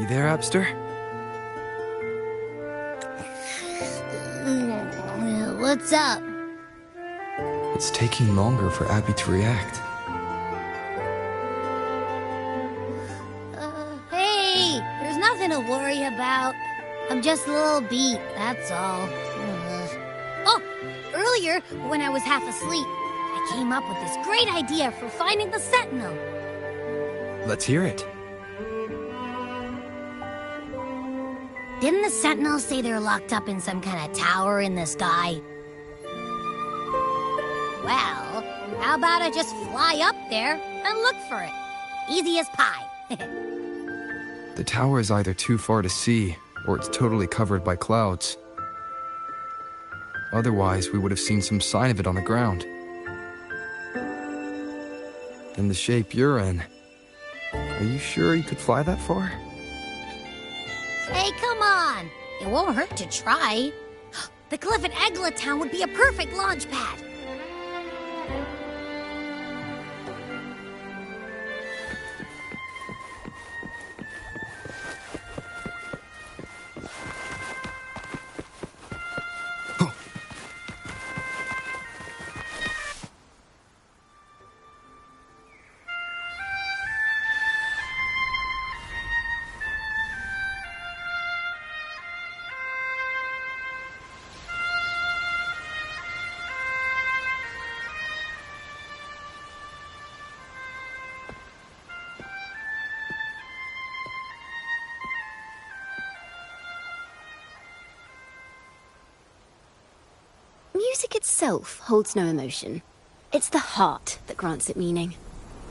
You there, Abster? What's up? It's taking longer for Abby to react. Hey, there's nothing to worry about. I'm just a little beat, that's all. Oh, earlier, when I was half asleep, I came up with this great idea for finding the Sentinel. Let's hear it. Didn't the Sentinel say they're locked up in some kind of tower in the sky? Well, how about I just fly up there and look for it? Easy as pie. The tower is either too far to see, or it's totally covered by clouds. Otherwise, we would have seen some sign of it on the ground. In the shape you're in, are you sure you could fly that far? Hey, come on! It won't hurt to try. The cliff at Eglatown would be a perfect launch pad. Music itself holds no emotion. It's the heart that grants it meaning.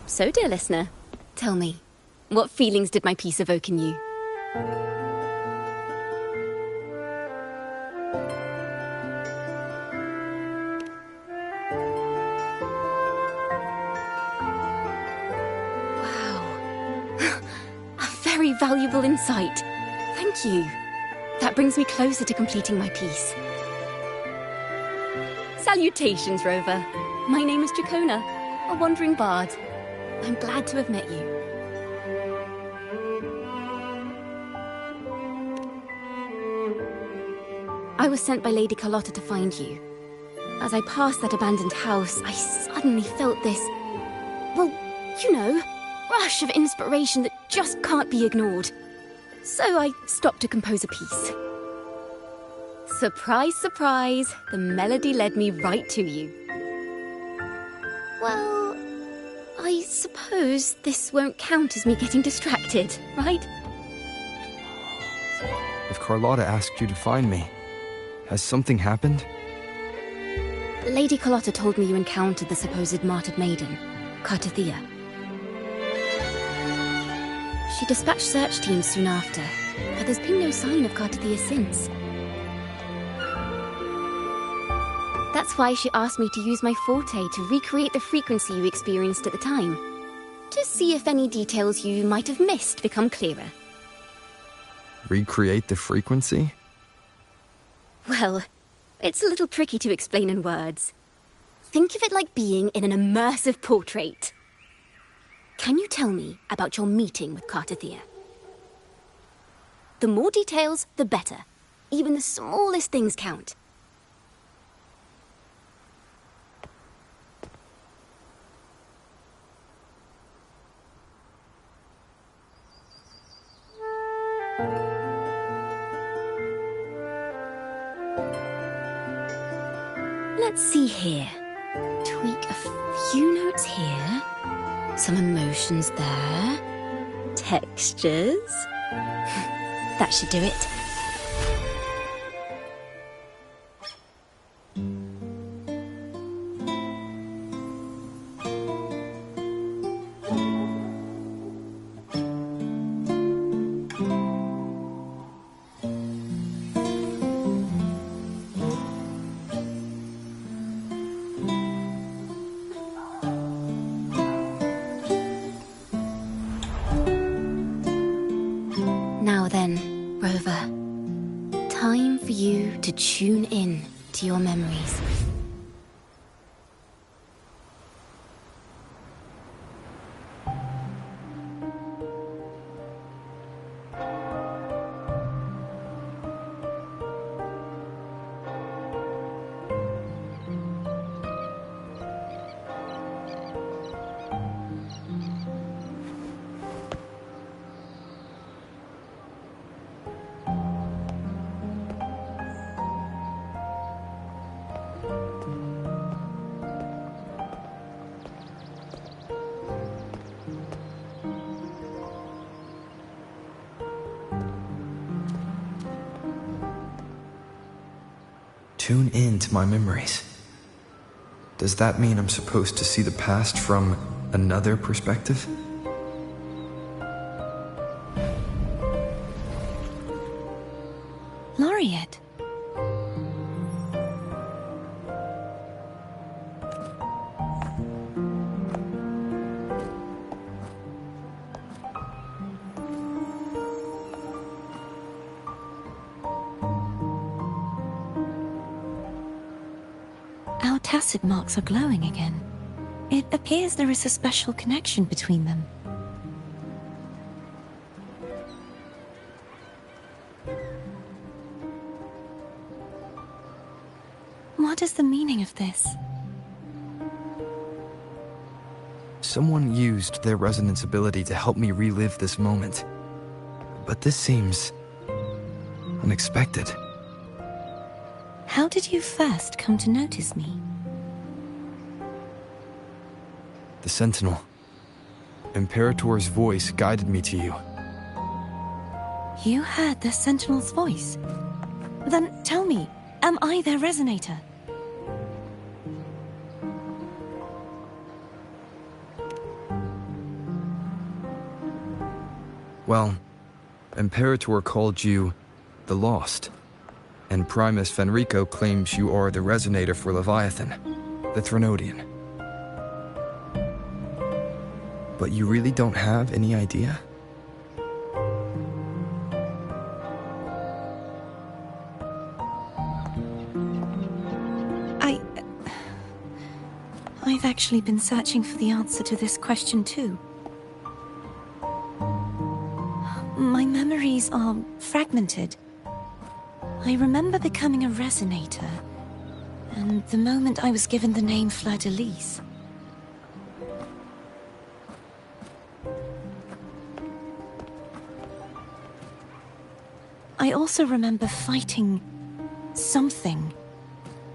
So, dear listener, tell me, what feelings did my piece evoke in you? Wow. A very valuable insight. Thank you. That brings me closer to completing my piece. Salutations, Rover. My name is Jacona, a wandering bard. I'm glad to have met you. I was sent by Lady Carlotta to find you. As I passed that abandoned house, I suddenly felt this, well, you know, rush of inspiration that just can't be ignored. So I stopped to compose a piece. Surprise, surprise, the melody led me right to you. Well, I suppose this won't count as me getting distracted, right? If Carlotta asked you to find me, has something happened? Lady Carlotta told me you encountered the supposed martyred maiden, Cartathea. She dispatched search teams soon after, but there's been no sign of Cartathea since. That's why she asked me to use my forte to recreate the frequency you experienced at the time, to see if any details you might have missed become clearer. Recreate the frequency? Well, it's a little tricky to explain in words. Think of it like being in an immersive portrait. Can you tell me about your meeting with Cartathea? The more details, the better. Even the smallest things count. Let's see here. Tweak a few notes here. Some emotions there. Textures. That should do it. Now then, Rover, time for you to tune in to your memories. Tune in to my memories. Does that mean I'm supposed to see the past from another perspective? Laureate. Our tacit marks are glowing again. It appears there is a special connection between them. What is the meaning of this? Someone used their resonance ability to help me relive this moment. But this seems unexpected. How did you first come to notice me? The Sentinel. Imperator's voice guided me to you. You heard the Sentinel's voice? Then tell me, am I their resonator? Well, Imperator called you the Lost, and Primus Fenrico claims you are the resonator for Leviathan, the Threnodian. But you really don't have any idea? I've actually been searching for the answer to this question too. My memories are fragmented. I remember becoming a resonator, and the moment I was given the name Fleur-de-Lis. I also remember fighting something,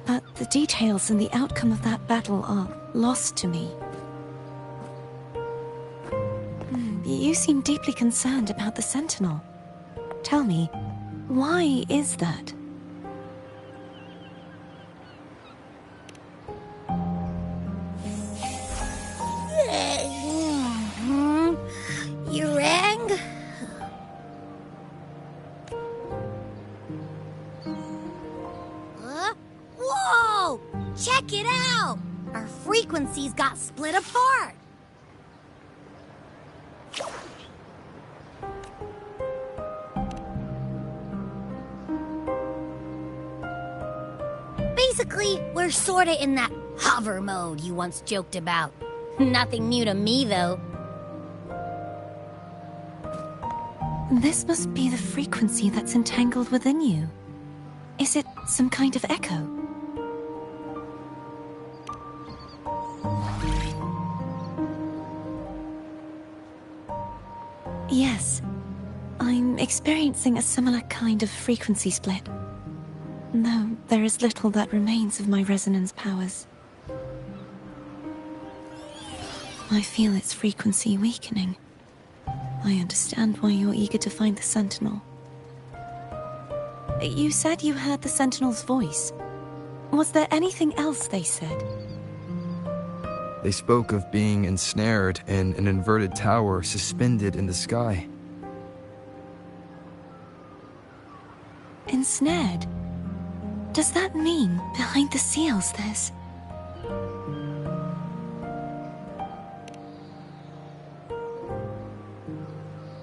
but the details and the outcome of that battle are lost to me. You seem deeply concerned about the Sentinel. Tell me, why is that? You rang? Whoa! Check it out! Our frequencies got split apart! Basically, we're sorta in that hover mode you once joked about. Nothing new to me, though. This must be the frequency that's entangled within you. Is it some kind of echo? Yes, I'm experiencing a similar kind of frequency split. Though there is little that remains of my resonance powers. I feel its frequency weakening. I understand why you're eager to find the Sentinel. You said you heard the Sentinel's voice. Was there anything else they said? They spoke of being ensnared in an inverted tower suspended in the sky. Ensnared? Does that mean behind the seals there's...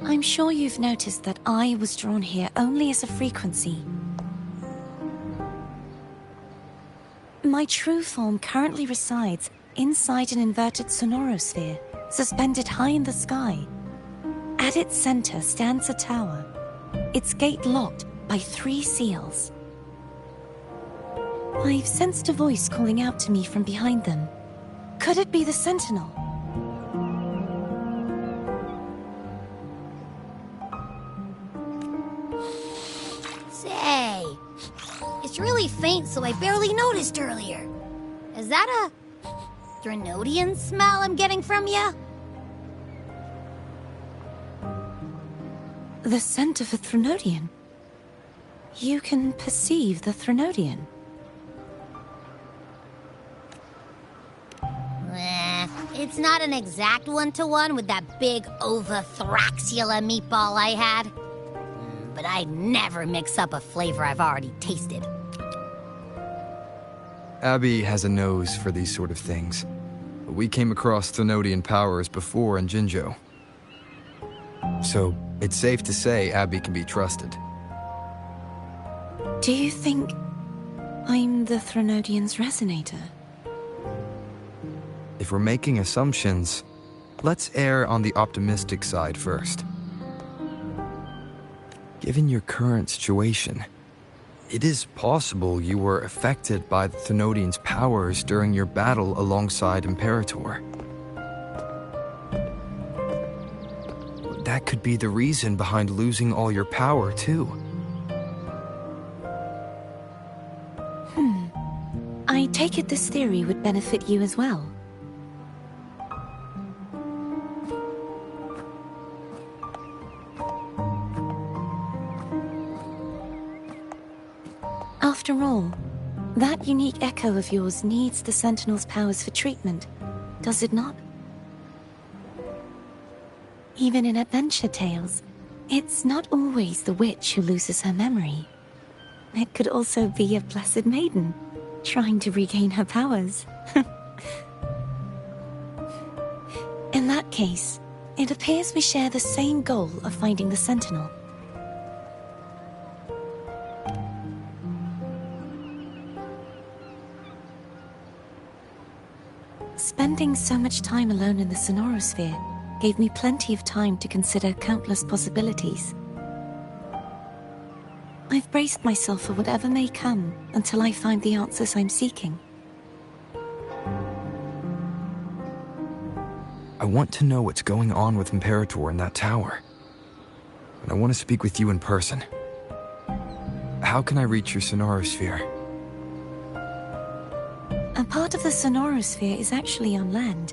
I'm sure you've noticed that I was drawn here only as a frequency. My true form currently resides inside an inverted sonorosphere, suspended high in the sky. At its center stands a tower, its gate locked by 3 seals. I've sensed a voice calling out to me from behind them. Could it be the Sentinel? Say, it's really faint, so I barely noticed earlier. Is that a Threnodian smell I'm getting from you? The scent of a Threnodian? You can perceive the Threnodian? It's not an exact one-to-one with that big Ovathraxula meatball I had. But I'd never mix up a flavor I've already tasted. Abby has a nose for these sort of things. We came across Thenodian powers before in Jinzhou. So, it's safe to say Abby can be trusted. Do you think I'm the Threnodian's resonator? If we're making assumptions, let's err on the optimistic side first. Given your current situation, it is possible you were affected by the Thenodian's powers during your battle alongside Imperator. That could be the reason behind losing all your power, too. I take it this theory would benefit you as well. After all, that unique echo of yours needs the Sentinel's powers for treatment, does it not? Even in adventure tales, it's not always the witch who loses her memory. It could also be a blessed maiden, trying to regain her powers. In that case, it appears we share the same goal of finding the Sentinel. Spending so much time alone in the Sonorosphere gave me plenty of time to consider countless possibilities. I've braced myself for whatever may come until I find the answers I'm seeking. I want to know what's going on with Imperator in that tower. And I want to speak with you in person. How can I reach your Sonorosphere? A part of the Sonorosphere is actually on land,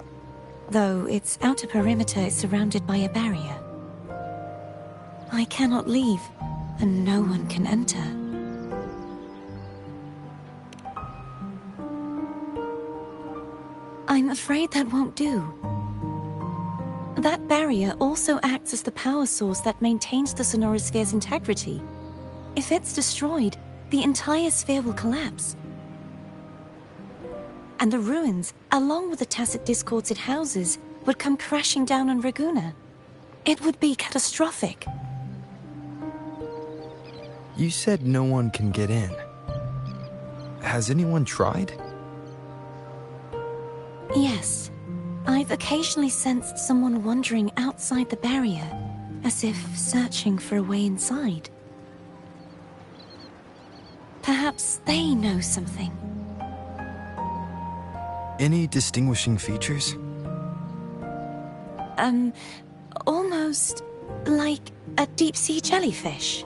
though its outer perimeter is surrounded by a barrier. I cannot leave, and no one can enter. I'm afraid that won't do. That barrier also acts as the power source that maintains the Sonorosphere's integrity. If it's destroyed, the entire sphere will collapse. And the ruins, along with the tacit discords it houses, would come crashing down on Raguna. It would be catastrophic. You said no one can get in. Has anyone tried? Yes. I've occasionally sensed someone wandering outside the barrier, as if searching for a way inside. Perhaps they know something. Any distinguishing features? Almost like a deep-sea jellyfish.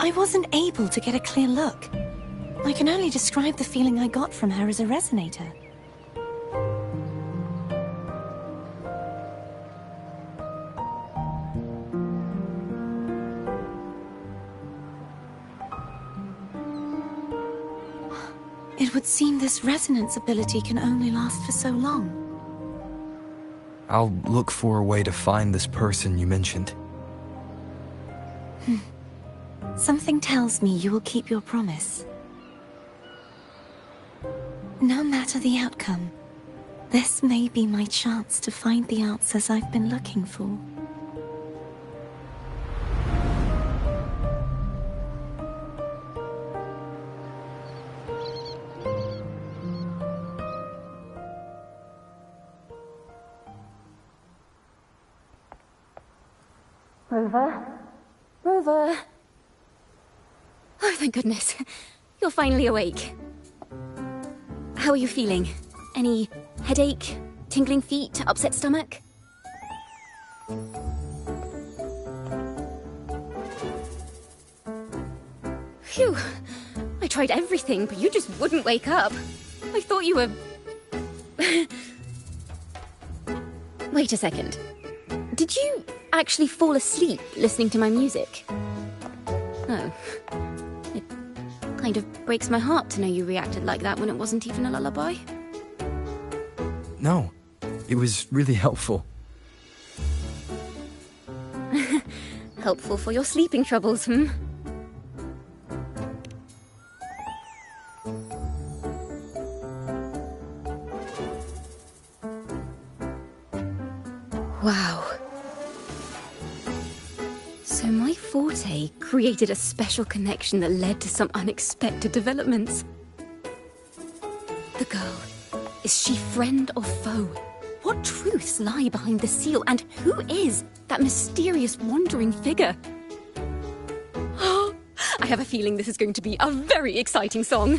I wasn't able to get a clear look. I can only describe the feeling I got from her as a resonator. It would seem this resonance ability can only last for so long. I'll look for a way to find this person you mentioned. Something tells me you will keep your promise. No matter the outcome, this may be my chance to find the answers I've been looking for. Rover? Rover? Oh, thank goodness. You're finally awake. How are you feeling? Any headache, tingling feet, upset stomach? Phew. I tried everything, but you just wouldn't wake up. I thought you were... Wait a second. Did you actually fall asleep listening to my music? Oh. It kind of breaks my heart to know you reacted like that when it wasn't even a lullaby. No, it was really helpful. Helpful for your sleeping troubles, hmm? Wow. So my forte created a special connection that led to some unexpected developments. The girl, is she friend or foe? What truths lie behind the seal, and who is that mysterious wandering figure? I have a feeling this is going to be a very exciting song.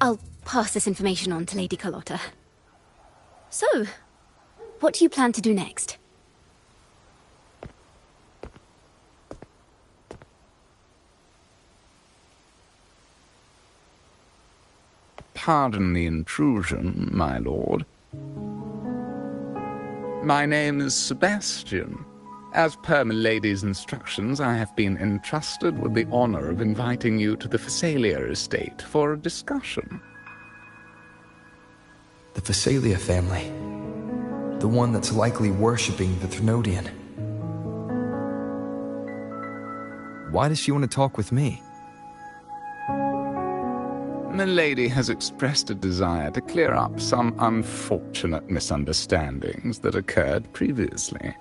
I'll pass this information on to Lady Carlotta. So, what do you plan to do next? Pardon the intrusion, my lord. My name is Sebastian. As per milady's instructions, I have been entrusted with the honor of inviting you to the Phasalia estate for a discussion. The Phasalia family. The one that's likely worshipping the Thrunodian. Why does she want to talk with me? Milady has expressed a desire to clear up some unfortunate misunderstandings that occurred previously.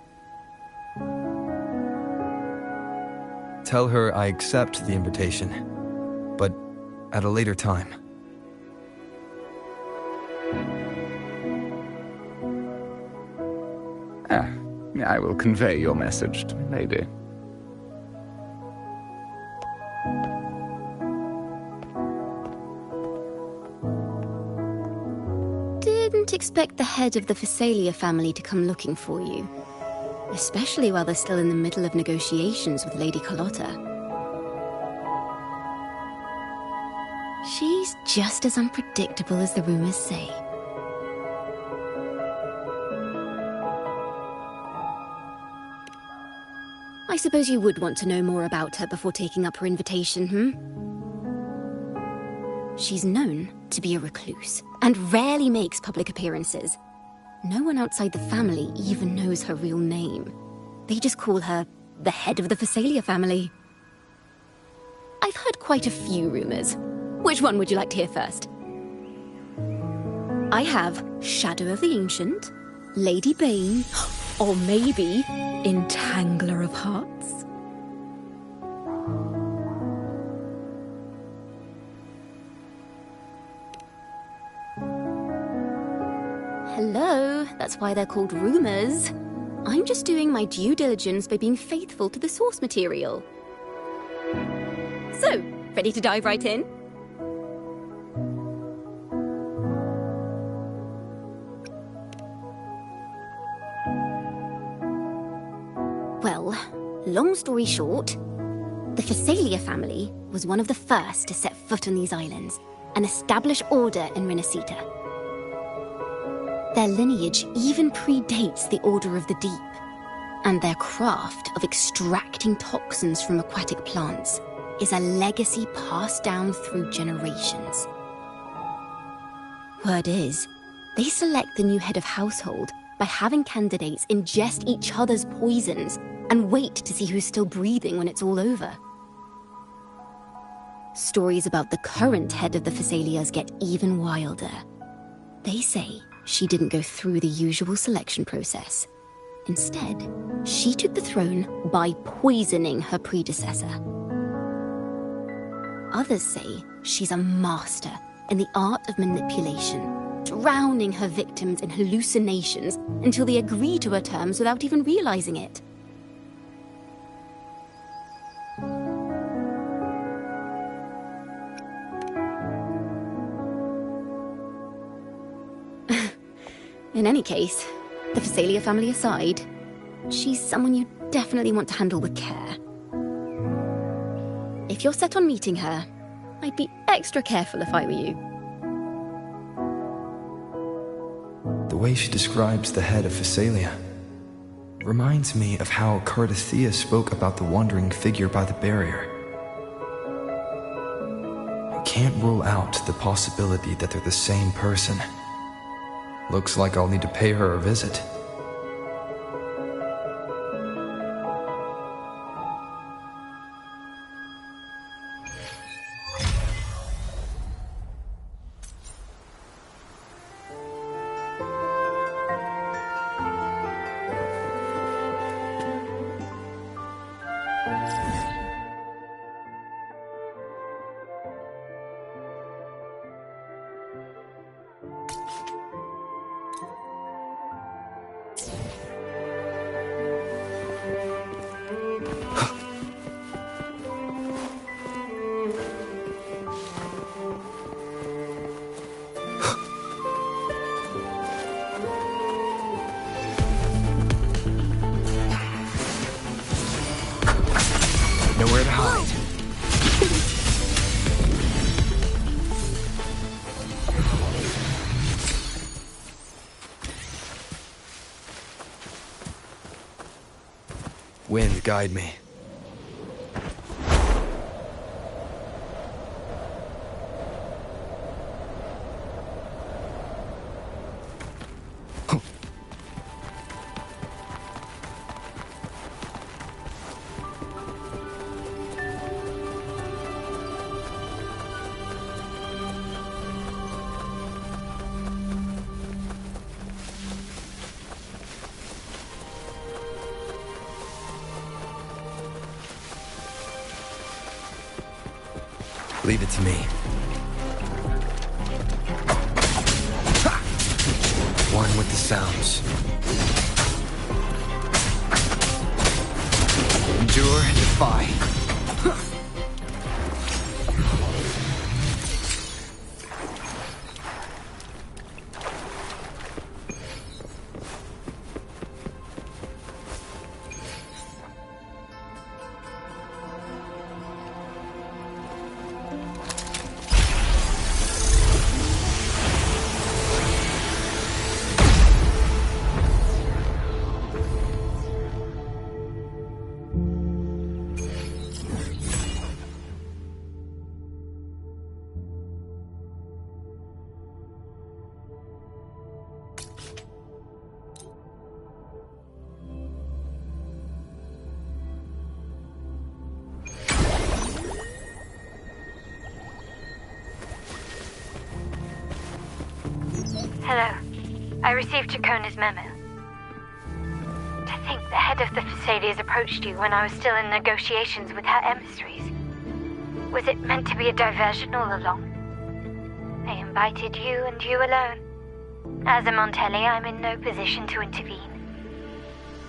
Tell her I accept the invitation, but at a later time. I will convey your message to Milady. Didn't expect the head of the Phasalia family to come looking for you. Especially while they're still in the middle of negotiations with Lady Carlotta. She's just as unpredictable as the rumors say. I suppose you would want to know more about her before taking up her invitation, hmm? She's known to be a recluse, and rarely makes public appearances. No one outside the family even knows her real name. They just call her the head of the Phasalia family. I've heard quite a few rumors. Which one would you like to hear first? I have Shadow of the Ancient, Lady Bane, or maybe Entangler of Hearts. Hello, that's why they're called rumors. I'm just doing my due diligence by being faithful to the source material. So, ready to dive right in? Well, long story short, the Phasalia family was one of the first to set foot on these islands and establish order in Renacita. Their lineage even predates the Order of the Deep, and their craft of extracting toxins from aquatic plants is a legacy passed down through generations. Word is, they select the new head of household by having candidates ingest each other's poisons and wait to see who's still breathing when it's all over. Stories about the current head of the Phasalias get even wilder. They say she didn't go through the usual selection process. Instead, she took the throne by poisoning her predecessor. Others say she's a master in the art of manipulation, drowning her victims in hallucinations until they agree to her terms without even realizing it. In any case, the Phasalia family aside, she's someone you definitely want to handle with care. If you're set on meeting her, I'd be extra careful if I were you. The way she describes the head of Phasalia reminds me of how Cardathea spoke about the wandering figure by the barrier. I can't rule out the possibility that they're the same person. Looks like I'll need to pay her a visit. Nowhere to hide. Wind, guide me. Leave it to me. Ha! One with the sounds. Endure and defy. Hello. I received Chacona's memo. To think the head of the Phasalias approached you when I was still in negotiations with her emissaries. Was it meant to be a diversion all along? I invited you and you alone. As a Montelli, I'm in no position to intervene.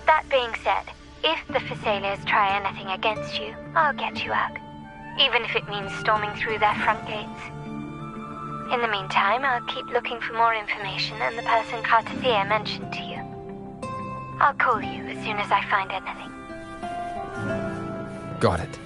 That being said, if the Phasalias try anything against you, I'll get you out. Even if it means storming through their front gates. In the meantime, I'll keep looking for more information than the person Cardathea mentioned to you. I'll call you as soon as I find anything. Got it.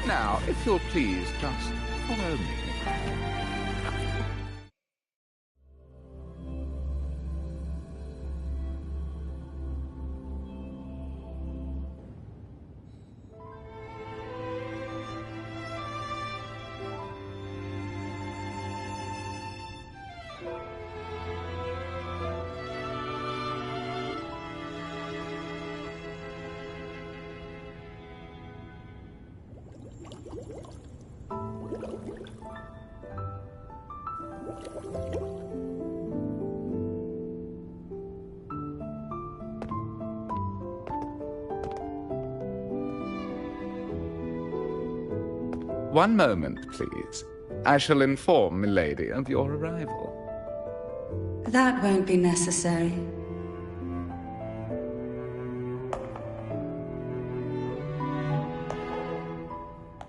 Now, if you'll please just follow me. One moment, please. I shall inform milady of your arrival. That won't be necessary.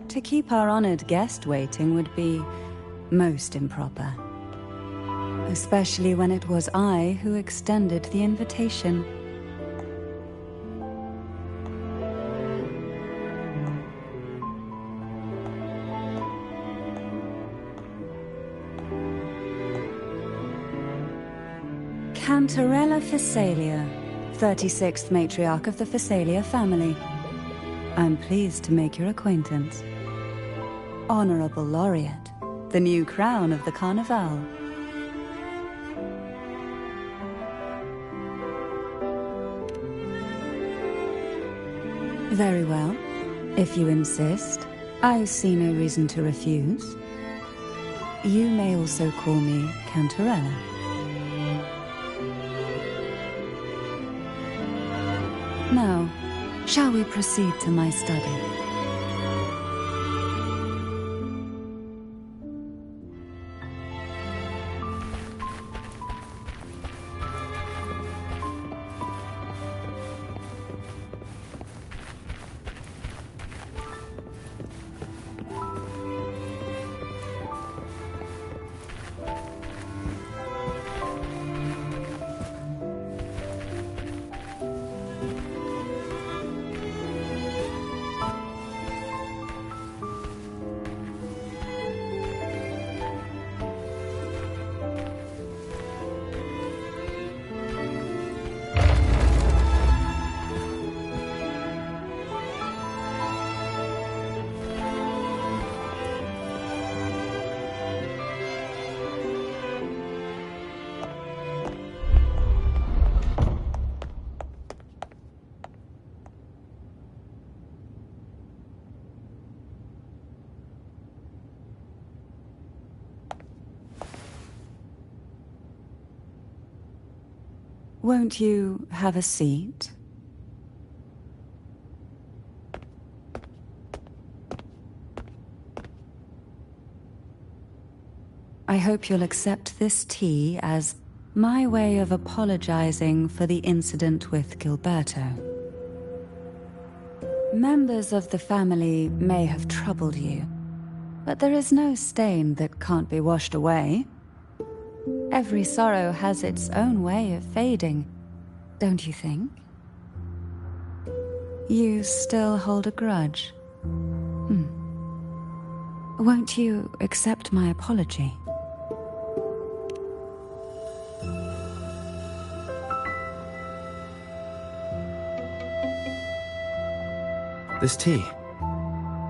To keep our honored guest waiting would be most improper. Especially when it was I who extended the invitation. Cantarella Phasalia, 36th matriarch of the Phasalia family. I'm pleased to make your acquaintance. Honorable Laureate, the new crown of the Carnival. Very well. If you insist, I see no reason to refuse. You may also call me Cantarella. Now, shall we proceed to my study? Won't you have a seat? I hope you'll accept this tea as my way of apologizing for the incident with Gilberto. Members of the family may have troubled you, but there is no stain that can't be washed away. Every sorrow has its own way of fading, don't you think? You still hold a grudge? Won't you accept my apology? This tea,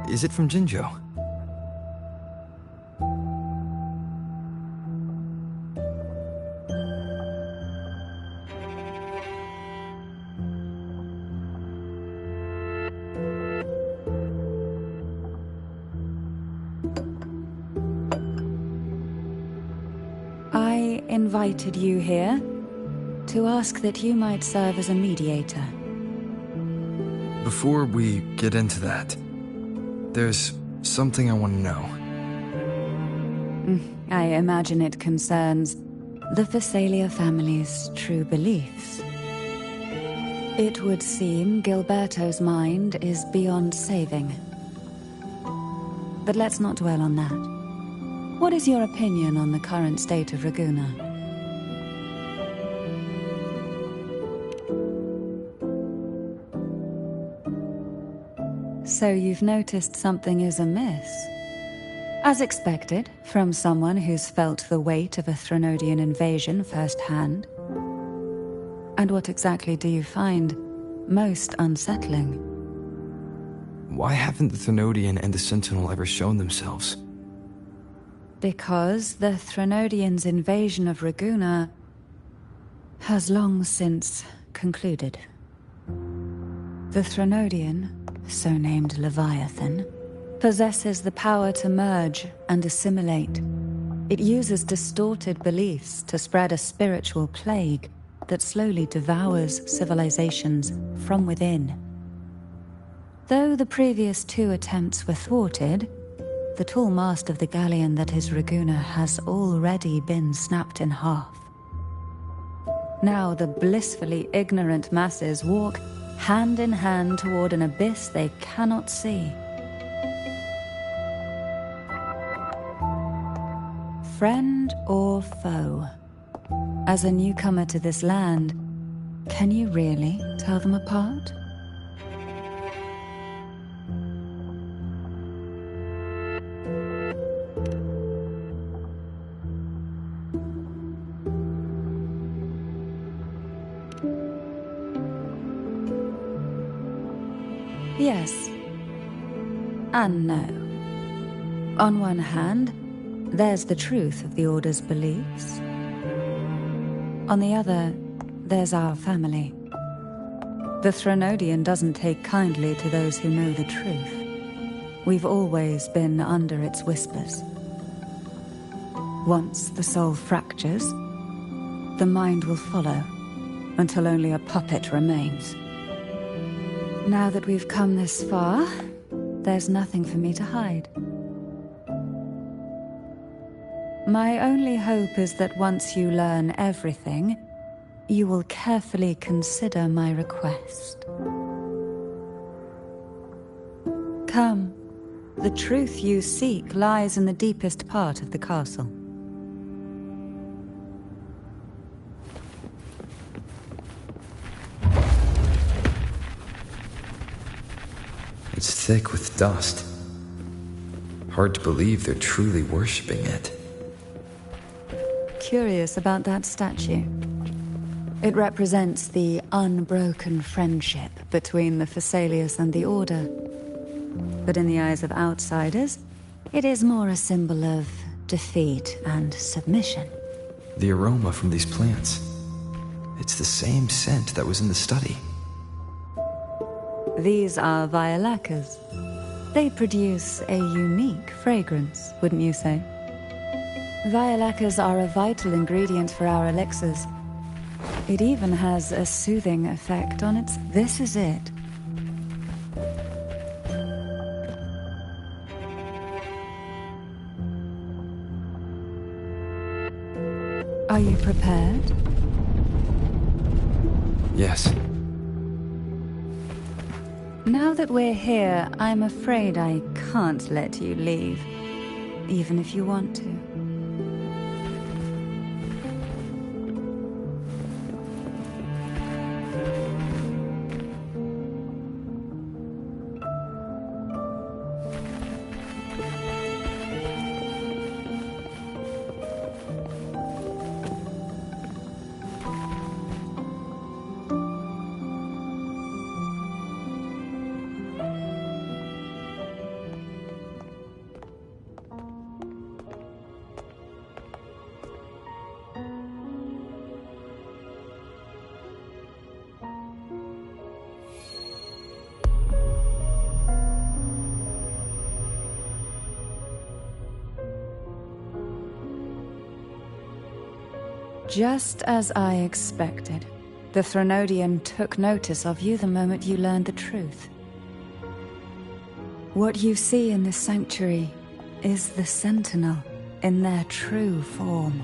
is it from Jinzhou? I invited you here to ask that you might serve as a mediator. Before we get into that, there's something I want to know. I imagine it concerns the Phasalia family's true beliefs. It would seem Gilberto's mind is beyond saving. But let's not dwell on that. What is your opinion on the current state of Ragusa? So you've noticed something is amiss. As expected, from someone who's felt the weight of a Threnodian invasion firsthand. And what exactly do you find most unsettling? Why haven't the Threnodian and the Sentinel ever shown themselves? Because the Threnodians' invasion of Ragusa has long since concluded. The Threnodian, so named Leviathan, possesses the power to merge and assimilate. It uses distorted beliefs to spread a spiritual plague that slowly devours civilizations from within. Though the previous two attempts were thwarted, the tall mast of the galleon that is Raguna has already been snapped in half. Now the blissfully ignorant masses walk hand in hand toward an abyss they cannot see. Friend or foe? As a newcomer to this land, can you really tell them apart? Yes and no. On one hand, there's the truth of the Order's beliefs. On the other, there's our family. The Threnodian doesn't take kindly to those who know the truth. We've always been under its whispers. Once the soul fractures, the mind will follow, until only a puppet remains. Now that we've come this far, there's nothing for me to hide. My only hope is that once you learn everything, you will carefully consider my request. Come, the truth you seek lies in the deepest part of the castle. It's thick with dust. Hard to believe they're truly worshipping it. Curious about that statue. It represents the unbroken friendship between the Phasaelius and the Order. But in the eyes of outsiders, it is more a symbol of defeat and submission. The aroma from these plants. It's the same scent that was in the study. These are violacas. They produce a unique fragrance, wouldn't you say? Violacas are a vital ingredient for our elixirs. It even has a soothing effect on its... This is it. Are you prepared? Yes. Now that we're here, I'm afraid I can't let you leave, even if you want to. Just as I expected, the Threnodian took notice of you the moment you learned the truth. What you see in this sanctuary is the Sentinel in their true form.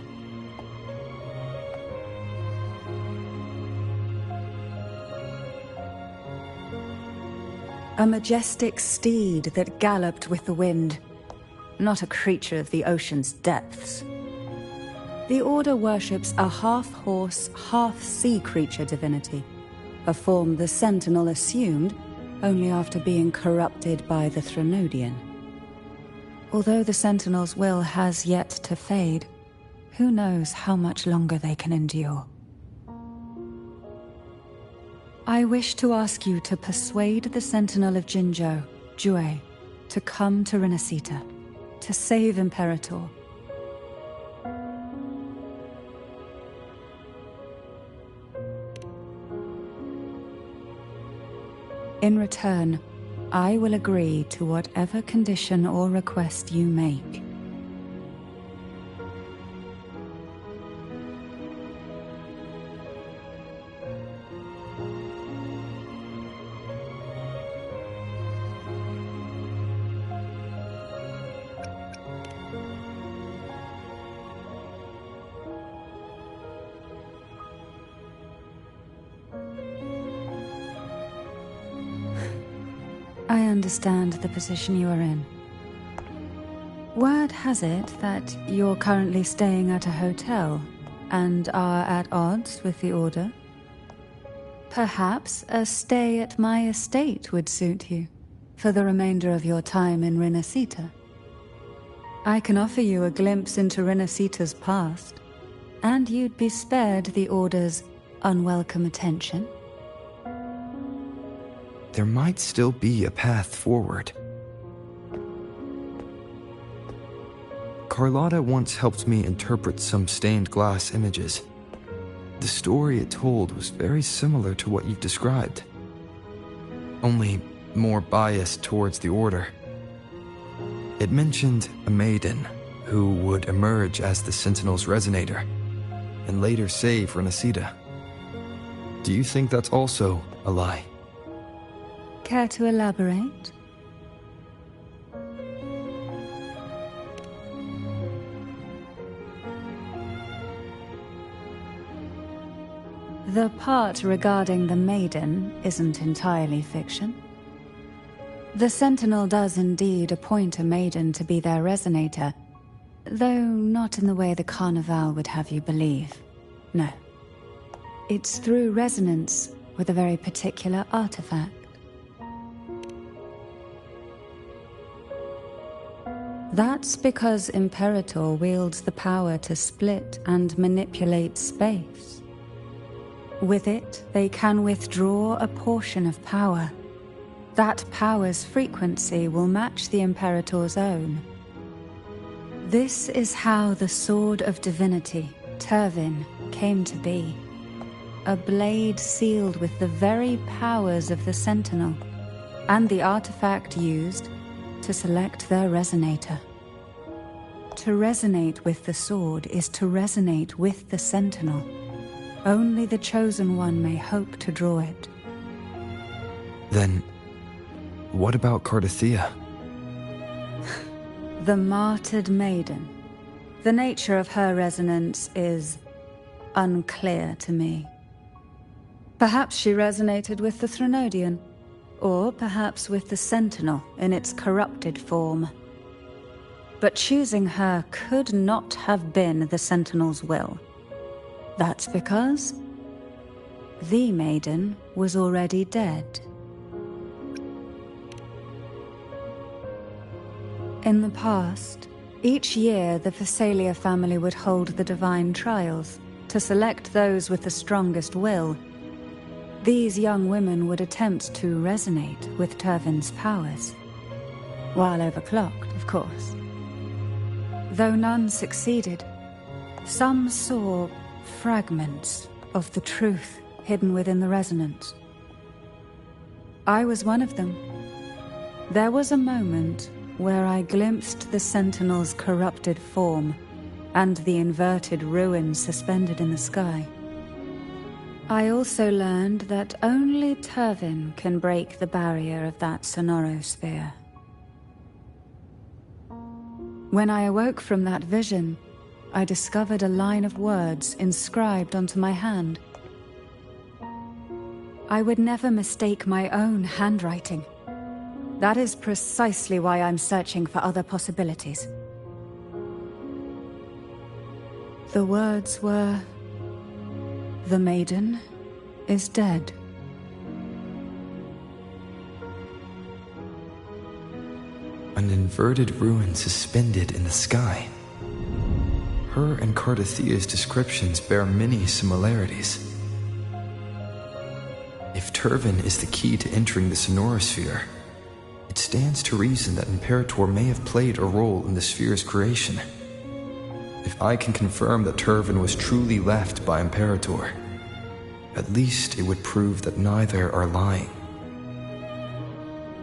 A majestic steed that galloped with the wind, not a creature of the ocean's depths. The Order worships a half-horse, half-sea creature divinity, a form the Sentinel assumed only after being corrupted by the Threnodian. Although the Sentinel's will has yet to fade, who knows how much longer they can endure. I wish to ask you to persuade the Sentinel of Jinzhou, Jue, to come to Renacita, to save Imperator. In return, I will agree to whatever condition or request you make. I understand the position you are in. Word has it that you're currently staying at a hotel and are at odds with the Order. Perhaps a stay at my estate would suit you for the remainder of your time in Renacita. I can offer you a glimpse into Renacita's past, and you'd be spared the Order's unwelcome attention. There might still be a path forward. Carlotta once helped me interpret some stained glass images. The story it told was very similar to what you've described, only more biased towards the Order. It mentioned a maiden who would emerge as the Sentinel's resonator and later save Renacita. Do you think that's also a lie? Care to elaborate? The part regarding the maiden isn't entirely fiction. The Sentinel does indeed appoint a maiden to be their resonator, though not in the way the Carnival would have you believe. No. It's through resonance with a very particular artifact. That's because Imperator wields the power to split and manipulate space. With it, they can withdraw a portion of power. That power's frequency will match the Imperator's own. This is how the Sword of Divinity, Turvin, came to be. A blade sealed with the very powers of the Sentinel, and the artifact used to select their resonator. To resonate with the sword is to resonate with the Sentinel. Only the Chosen One may hope to draw it. Then, what about Cardothea? The martyred maiden. The nature of her resonance is unclear to me. Perhaps she resonated with the Threnodian, or perhaps with the Sentinel in its corrupted form. But choosing her could not have been the Sentinel's will. That's because the maiden was already dead. In the past, each year the Phasalia family would hold the Divine Trials to select those with the strongest will. These young women would attempt to resonate with Turvin's powers, while overclocked, of course. Though none succeeded, some saw fragments of the truth hidden within the resonance. I was one of them. There was a moment where I glimpsed the Sentinel's corrupted form and the inverted ruins suspended in the sky. I also learned that only Turvin can break the barrier of that sonorosphere. When I awoke from that vision, I discovered a line of words inscribed onto my hand. I would never mistake my own handwriting. That is precisely why I'm searching for other possibilities. The words were, "The maiden is dead." An inverted ruin suspended in the sky. Her and Cardothea's descriptions bear many similarities. If Turvin is the key to entering the Sonorosphere, it stands to reason that Imperator may have played a role in the sphere's creation. If I can confirm that Turvin was truly left by Imperator, at least it would prove that neither are lying.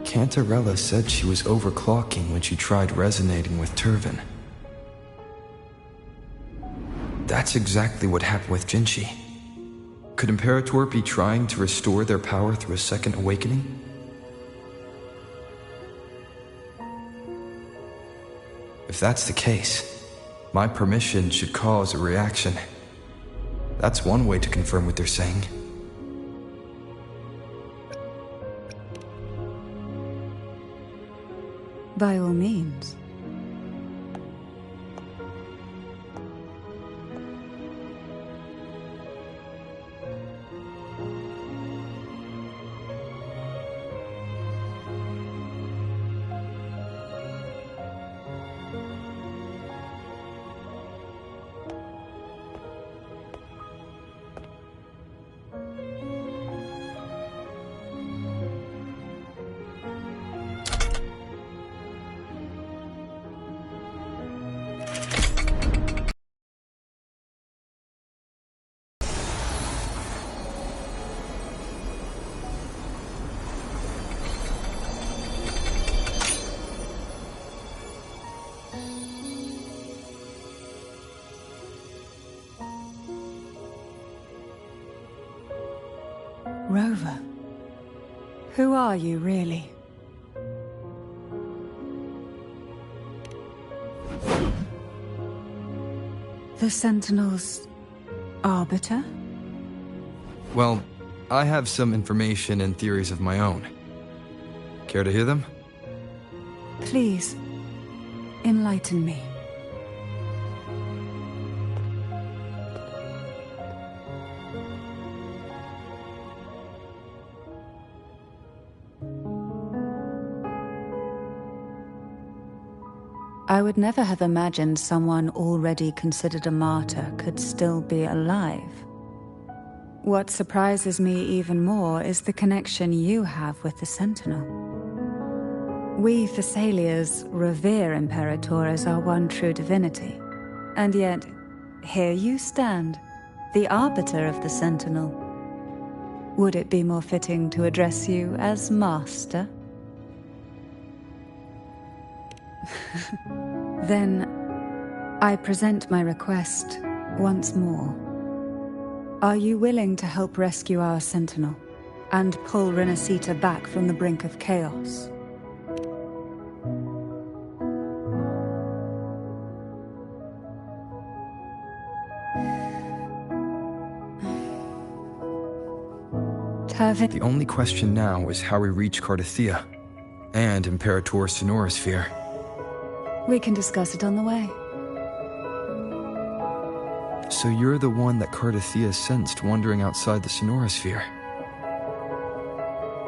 Cantarella said she was overclocking when she tried resonating with Turvin. That's exactly what happened with Jinchi. Could Imperator be trying to restore their power through a second awakening? If that's the case, my permission should cause a reaction. That's one way to confirm what they're saying. By all means. Rover, who are you really? The Sentinel's arbiter? Well, I have some information and theories of my own. Care to hear them? Please, enlighten me. I would never have imagined someone already considered a martyr could still be alive. What surprises me even more is the connection you have with the Sentinel. We Thessalians revere Imperator as our one true divinity, and yet, here you stand, the arbiter of the Sentinel. Would it be more fitting to address you as Master? Then, I present my request once more. Are you willing to help rescue our Sentinel, and pull Renacita back from the brink of chaos? The only question now is how we reach Cardathia, and Imperator's Sonorosphere. We can discuss it on the way. So you're the one that Cardathia sensed wandering outside the Sonorosphere?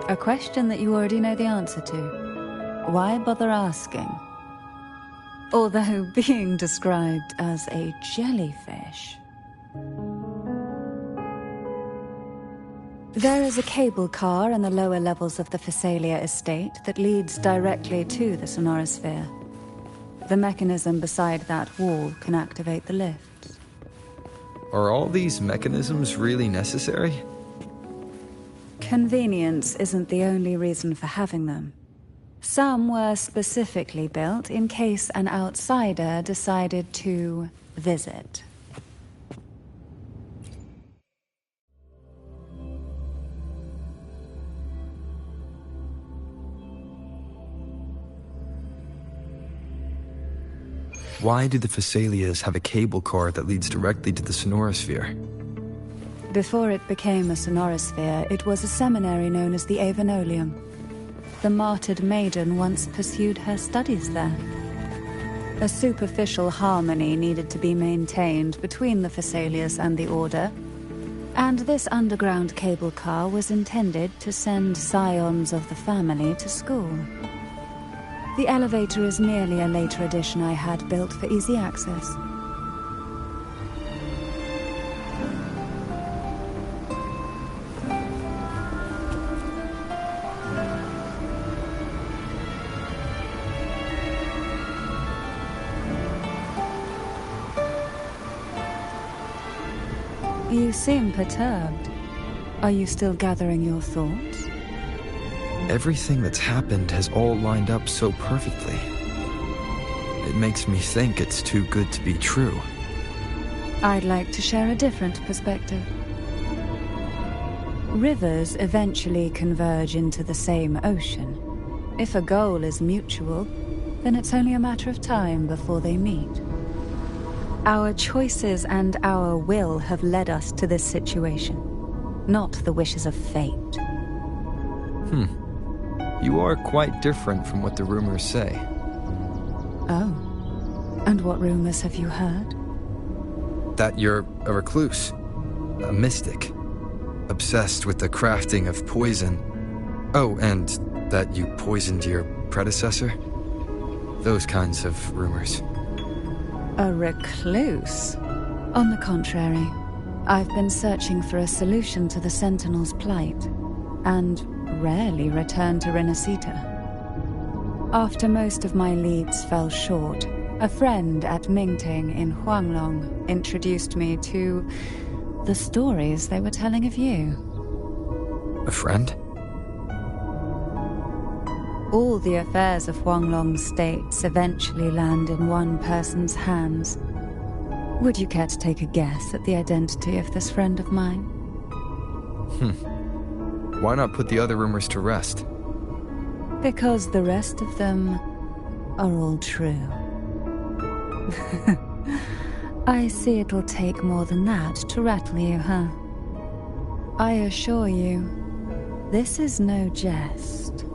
A question that you already know the answer to. Why bother asking? Although being described as a jellyfish. There is a cable car in the lower levels of the Physalia estate that leads directly to the Sonorosphere. The mechanism beside that wall can activate the lifts. Are all these mechanisms really necessary? Convenience isn't the only reason for having them. Some were specifically built in case an outsider decided to visit. Why do the Physalias have a cable car that leads directly to the Sonorosphere? Before it became a Sonorosphere, it was a seminary known as the Avenolium. The martyred maiden once pursued her studies there. A superficial harmony needed to be maintained between the Physalias and the Order, and this underground cable car was intended to send scions of the family to school. The elevator is merely a later addition I had built for easy access. You seem perturbed. Are you still gathering your thoughts? Everything that's happened has all lined up so perfectly. It makes me think it's too good to be true. I'd like to share a different perspective. Rivers eventually converge into the same ocean. If a goal is mutual, then it's only a matter of time before they meet. Our choices and our will have led us to this situation, not the wishes of fate. You are quite different from what the rumors say. Oh. And what rumors have you heard? That you're a recluse, a mystic, obsessed with the crafting of poison. Oh, and that you poisoned your predecessor? Those kinds of rumors. A recluse? On the contrary, I've been searching for a solution to the Sentinel's plight, and rarely return to Renacita. After most of my leads fell short, a friend at Mingting in Huanglong introduced me to the stories they were telling of you. A friend? All the affairs of Huanglong states eventually land in one person's hands. Would you care to take a guess at the identity of this friend of mine? Why not put the other rumors to rest? Because the rest of them are all true. I see it'll take more than that to rattle you, huh? I assure you, this is no jest.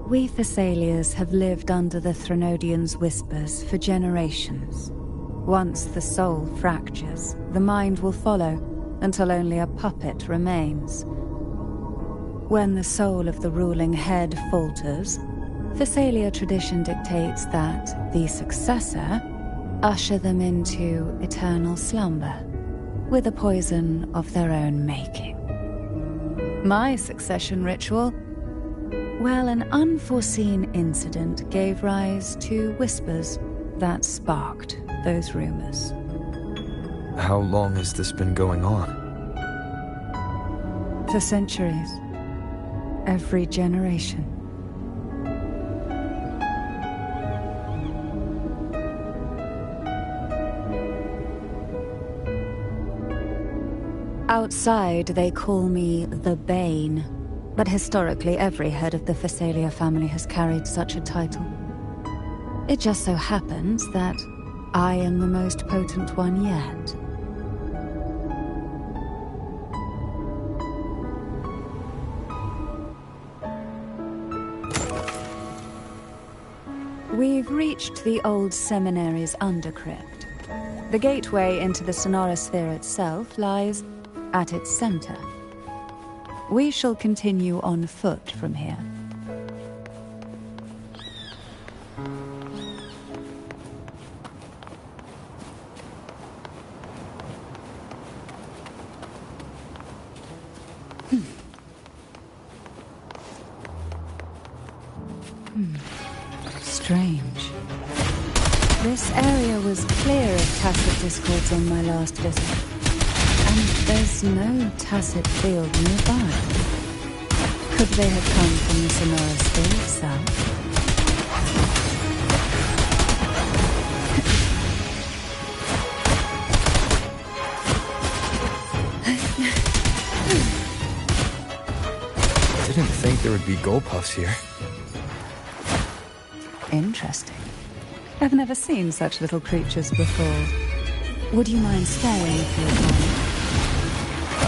We Thessalians have lived under the Threnodians' whispers for generations. Once the soul fractures, the mind will follow, until only a puppet remains. When the soul of the ruling head falters, Thessalia tradition dictates that the successor usher them into eternal slumber, with a poison of their own making. My succession ritual? Well, an unforeseen incident gave rise to whispers that sparked those rumors. How long has this been going on? For centuries. Every generation. Outside, they call me the Bane, but historically every head of the Thessalia family has carried such a title. It just so happens that I am the most potent one yet. We've reached the old seminary's undercrypt. The gateway into the Sonorosphere itself lies at its center. We shall continue on foot from here. Strange. This area was clear of Tacet discords on my last visit. And there's no Tacet field nearby. Could they have come from the Sonorosphere itself? Didn't think there would be Golpuffs here. Interesting. I've never seen such little creatures before. Would you mind staying if you want?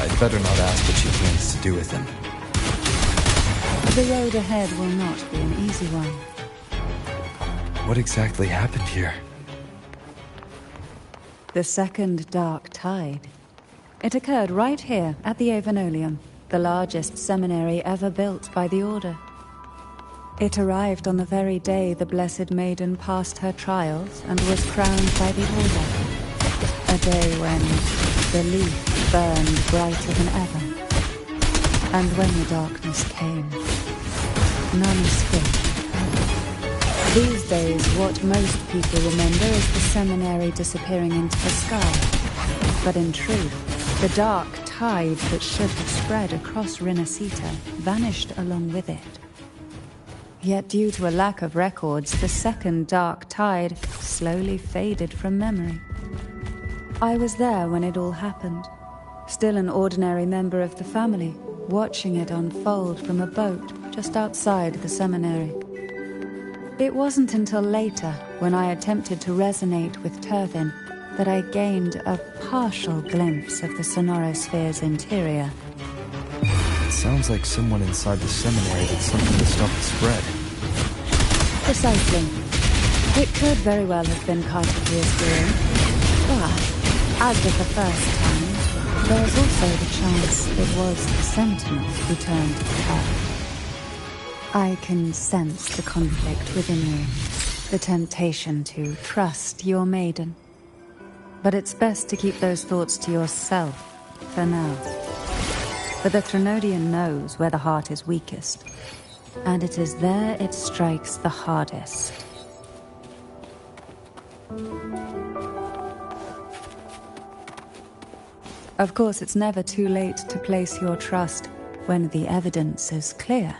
I'd better not ask what she plans to do with them. The road ahead will not be an easy one. What exactly happened here? The Second Dark Tide. It occurred right here at the Avenolium, the largest seminary ever built by the Order. It arrived on the very day the Blessed Maiden passed her trials and was crowned by the Order. A day when the leaf burned brighter than ever. And when the darkness came, none escaped. These days, what most people remember is the seminary disappearing into the sky. But in truth, the dark tide that should have spread across Renacita vanished along with it. Yet due to a lack of records, the Second Dark Tide slowly faded from memory. I was there when it all happened, still an ordinary member of the family, watching it unfold from a boat just outside the seminary. It wasn't until later, when I attempted to resonate with Turvin, that I gained a partial glimpse of the Sonorosphere's interior. It sounds like someone inside the seminary did something to stop the spread. Precisely. It could very well have been Cartier's doing. But, as with the first time, there is also the chance it was the Sentinel who turned to her. I can sense the conflict within you, the temptation to trust your maiden. But it's best to keep those thoughts to yourself, for now. For the Threnodian knows where the heart is weakest, and it is there it strikes the hardest. Of course, it's never too late to place your trust when the evidence is clear.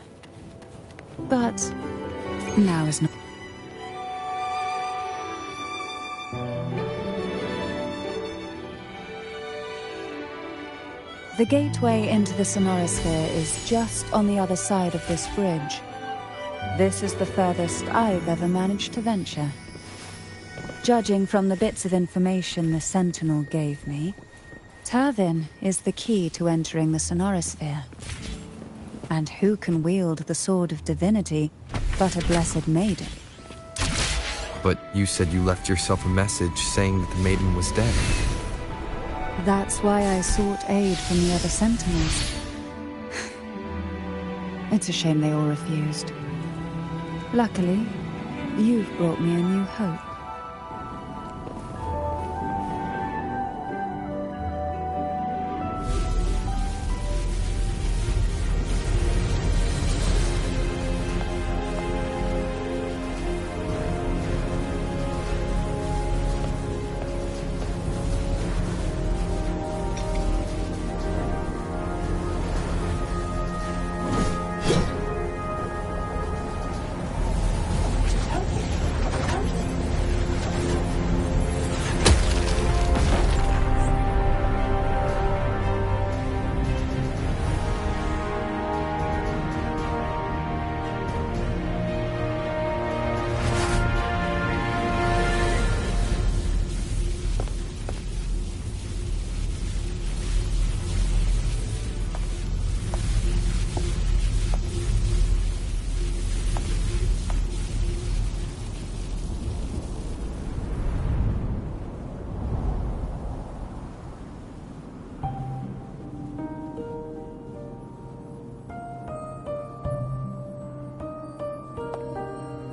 But now is not. The gateway into the Sonorosphere is just on the other side of this bridge. This is the furthest I've ever managed to venture. Judging from the bits of information the Sentinel gave me, Turvin is the key to entering the Sonorosphere. And who can wield the Sword of Divinity but a blessed maiden? But you said you left yourself a message saying that the maiden was dead. That's why I sought aid from the other Sentinels. It's a shame they all refused. Luckily, you've brought me a new hope.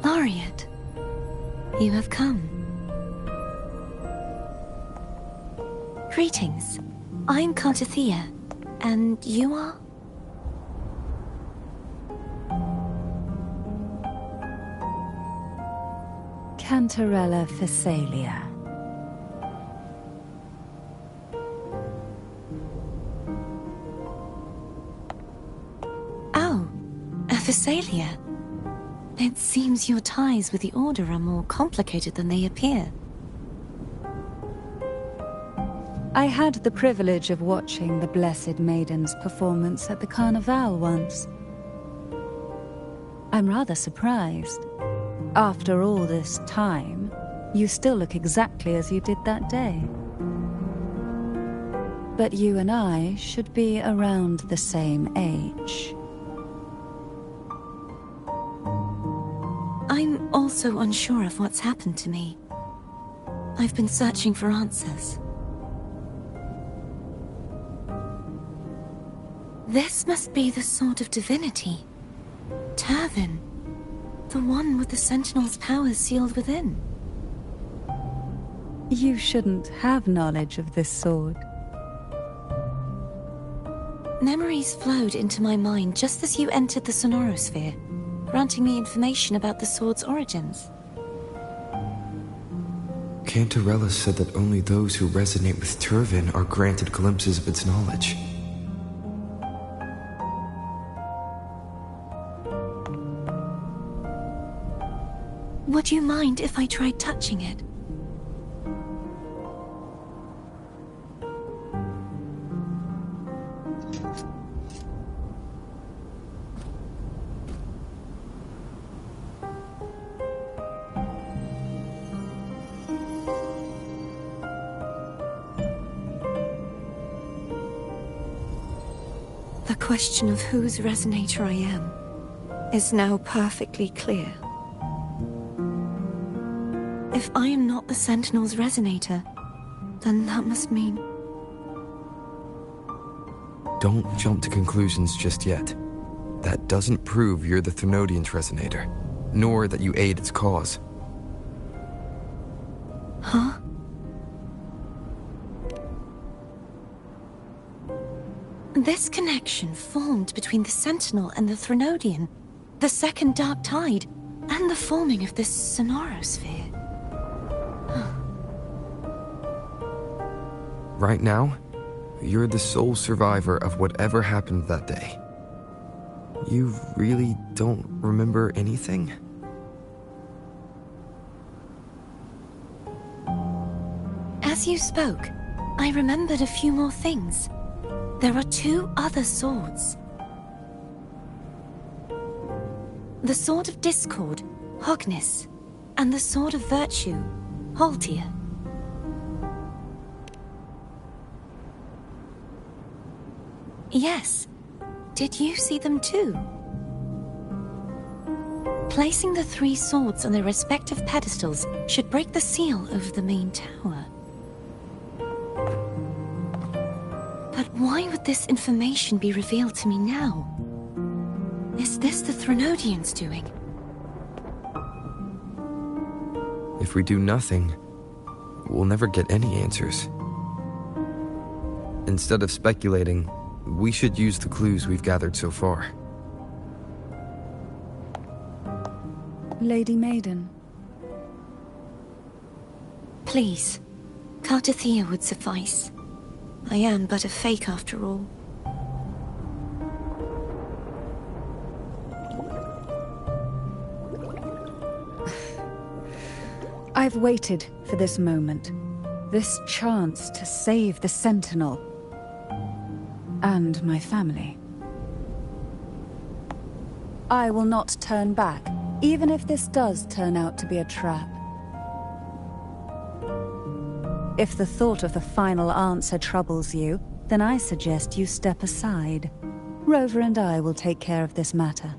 Laureate, you have come. Greetings. I'm Cartithia, and you are? Cantarella Physalia. Oh, a Physalia. It seems your ties with the Order are more complicated than they appear. I had the privilege of watching the Blessed Maiden's performance at the Carnival once. I'm rather surprised. After all this time, you still look exactly as you did that day. But you and I should be around the same age. I'm also unsure of what's happened to me. I've been searching for answers. This must be the Sword of Divinity. Turvin. The one with the Sentinel's powers sealed within. You shouldn't have knowledge of this sword. Memories flowed into my mind just as you entered the Sonorosphere, granting me information about the sword's origins. Cantarella said that only those who resonate with Turvin are granted glimpses of its knowledge. Would you mind if I tried touching it? The question of whose resonator I am is now perfectly clear. I am not the Sentinel's resonator, then that must mean... Don't jump to conclusions just yet. That doesn't prove you're the Thenodian's resonator, nor that you aid its cause. Huh? This connection formed between the Sentinel and the Thenodian, the second Dark Tide, and the forming of this Sonorosphere. Right now, you're the sole survivor of whatever happened that day. You really don't remember anything? As you spoke, I remembered a few more things. There are 2 other swords. The Sword of Discord, Hognis, and the Sword of Virtue, Haltia. Yes. Did you see them too? Placing the 3 swords on their respective pedestals should break the seal over the main tower. But why would this information be revealed to me now? Is this the Thenodian's doing? If we do nothing, we'll never get any answers. Instead of speculating, we should use the clues we've gathered so far. Lady Maiden. Please, Cartathea would suffice. I am but a fake after all. I've waited for this moment. This chance to save the Sentinel. And my family. I will not turn back, even if this does turn out to be a trap. If the thought of the final answer troubles you, then I suggest you step aside. Rover and I will take care of this matter.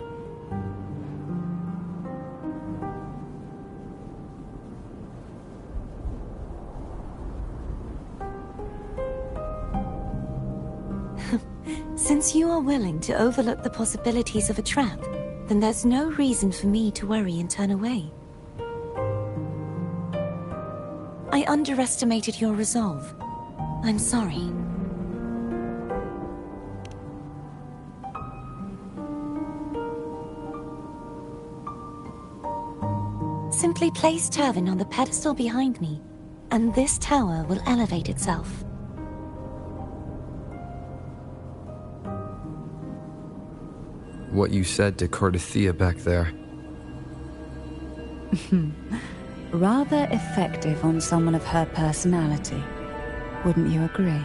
Since you are willing to overlook the possibilities of a trap, then there's no reason for me to worry and turn away. I underestimated your resolve. I'm sorry. Simply place Turvin on the pedestal behind me, and this tower will elevate itself. What you said to Cartathea back there. Rather effective on someone of her personality. Wouldn't you agree?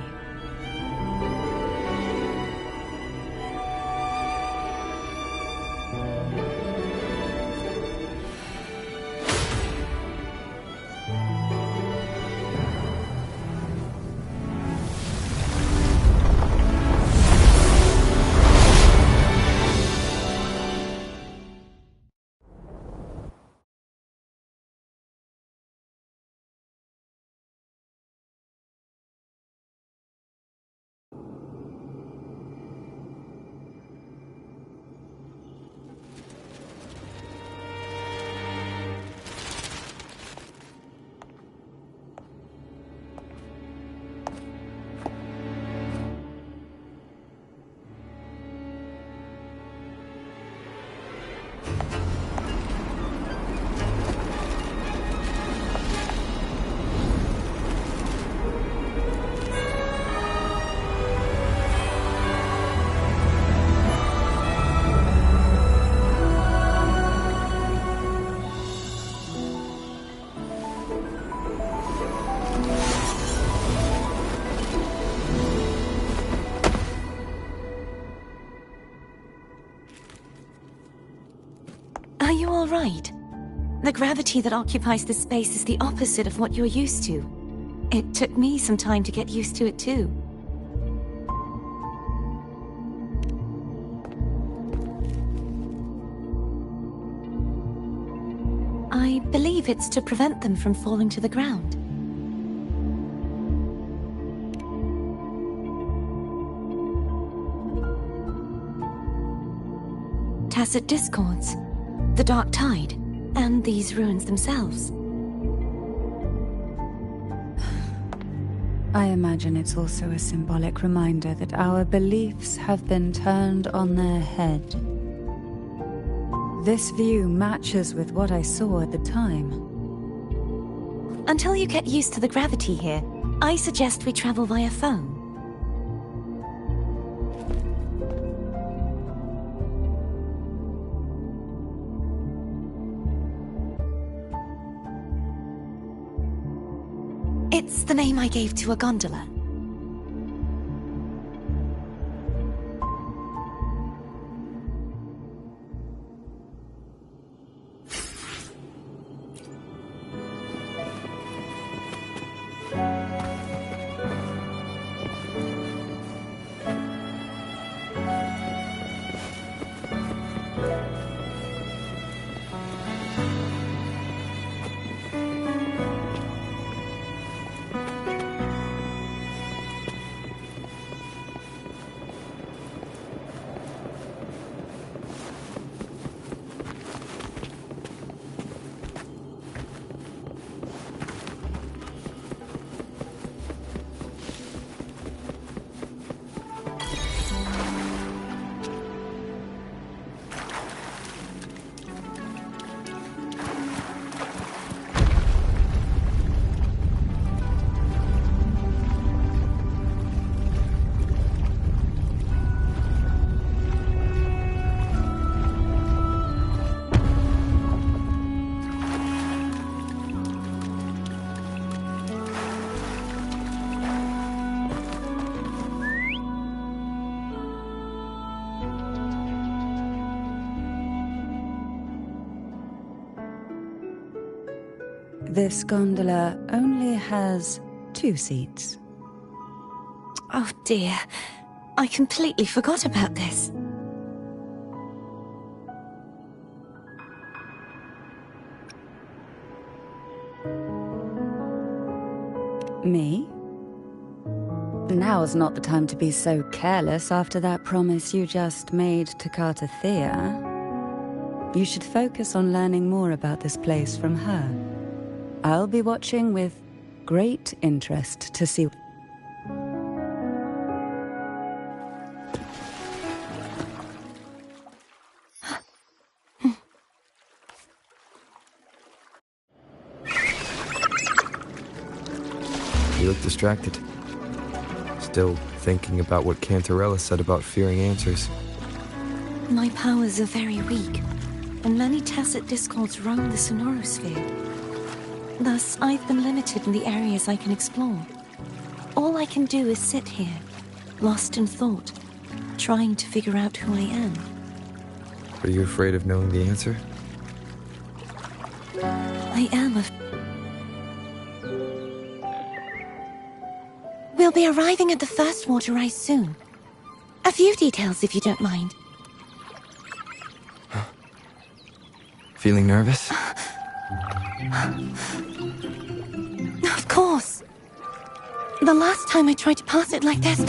Are you all right? The gravity that occupies this space is the opposite of what you're used to. It took me some time to get used to it too. I believe it's to prevent them from falling to the ground. Tacit discords, the Dark Tide, and these ruins themselves. I imagine it's also a symbolic reminder that our beliefs have been turned on their head. This view matches with what I saw at the time. Until you get used to the gravity here, I suggest we travel via phone. It's the name I gave to a gondola. This gondola only has 2 seats. Oh dear, I completely forgot about this. Me? Now's not the time to be so careless after that promise you just made to Cartathea. You should focus on learning more about this place from her. I'll be watching with great interest to see... You look distracted. Still thinking about what Cantarella said about fearing answers. My powers are very weak, and many tacit discords roam the Sonorosphere. Thus, I've been limited in the areas I can explore. All I can do is sit here, lost in thought, trying to figure out who I am. Are you afraid of knowing the answer? I am We'll be arriving at the first water rise soon. A few details, if you don't mind. Feeling nervous? Of course. The last time I tried to pass it like this...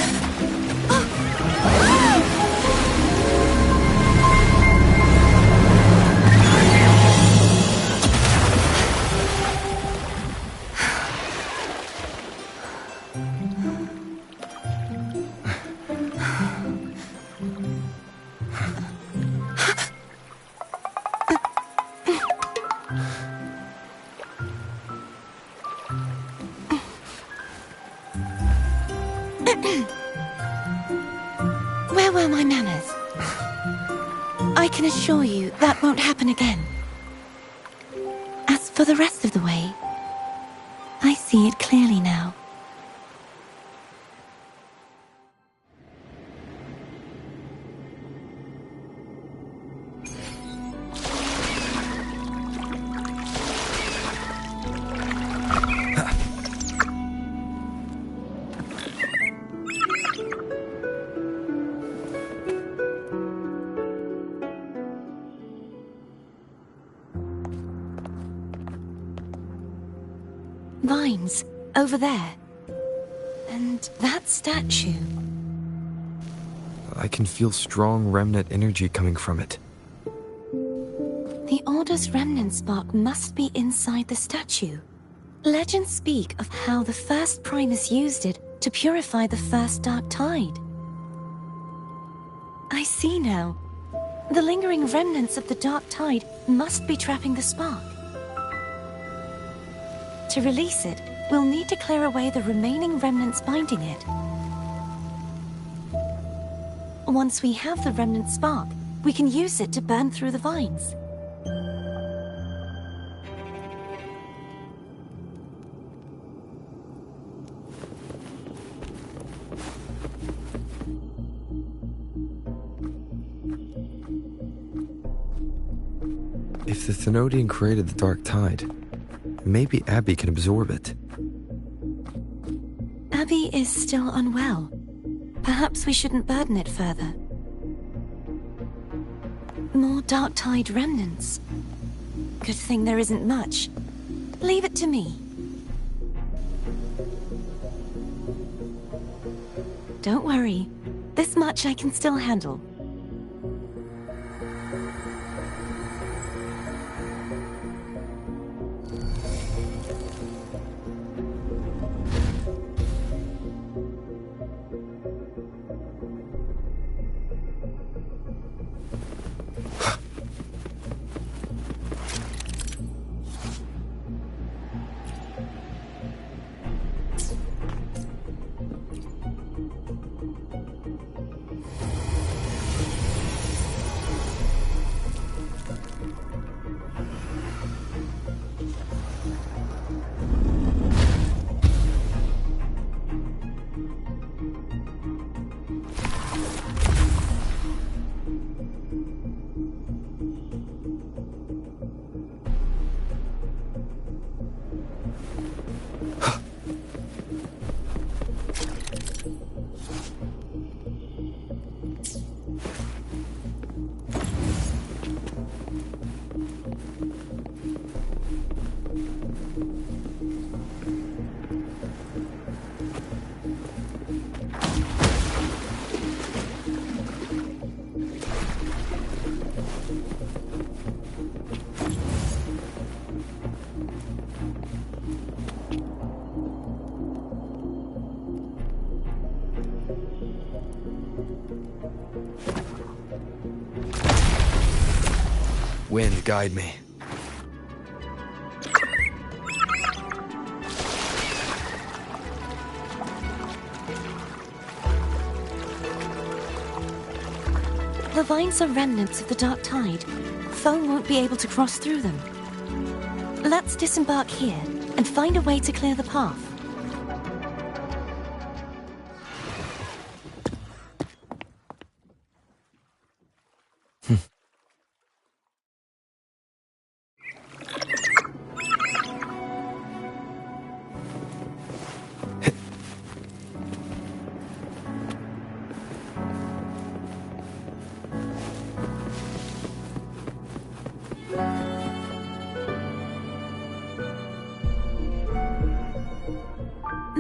Where were my manners? I can assure you that won't happen again. As for the rest of the way, I see it clearly now. vines, over there. And that statue. I can feel strong remnant energy coming from it. The Order's remnant spark must be inside the statue. Legends speak of how the first Primus used it to purify the first Dark Tide. I see now. The lingering remnants of the Dark Tide must be trapping the spark. To release it, we'll need to clear away the remaining remnants binding it. Once we have the remnant spark, we can use it to burn through the vines. If the Thenodian created the Dark Tide, maybe Abby can absorb it. Abby is still unwell. Perhaps we shouldn't burden it further. More Dark Tide remnants. Good thing there isn't much. Leave it to me. Don't worry. This much I can still handle. Wind, guide me. The vines are remnants of the Dark Tide. Foe won't be able to cross through them. Let's disembark here and find a way to clear the path.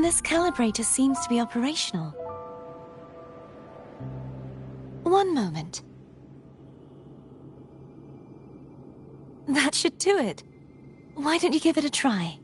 This calibrator seems to be operational. One moment. That should do it. Why don't you give it a try?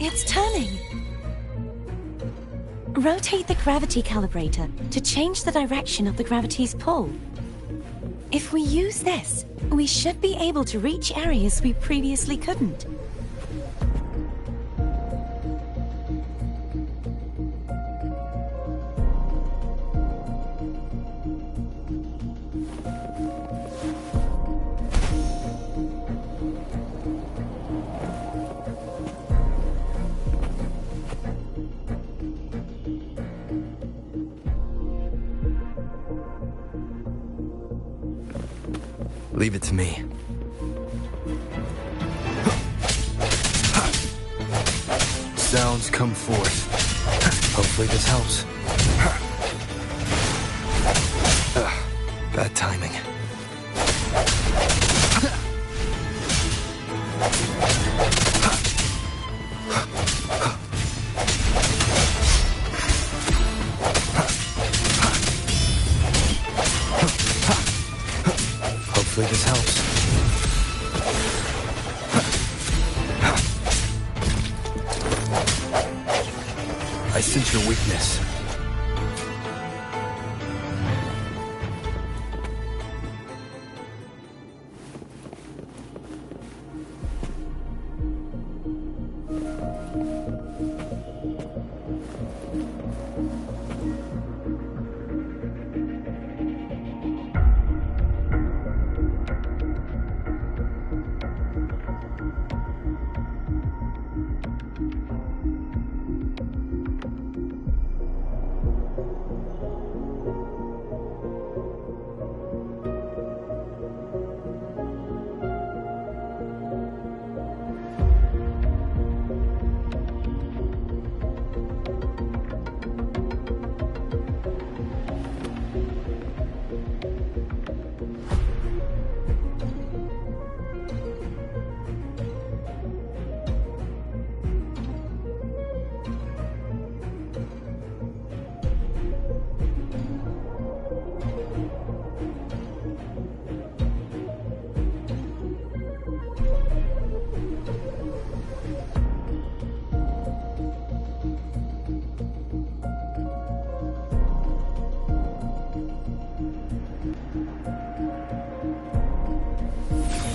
It's turning! Rotate the gravity calibrator to change the direction of the gravity's pull. If we use this, we should be able to reach areas we previously couldn't. Leave it to me. Sounds come forth. Hopefully this helps. Bad timing. Hopefully this helps. I sense your weakness.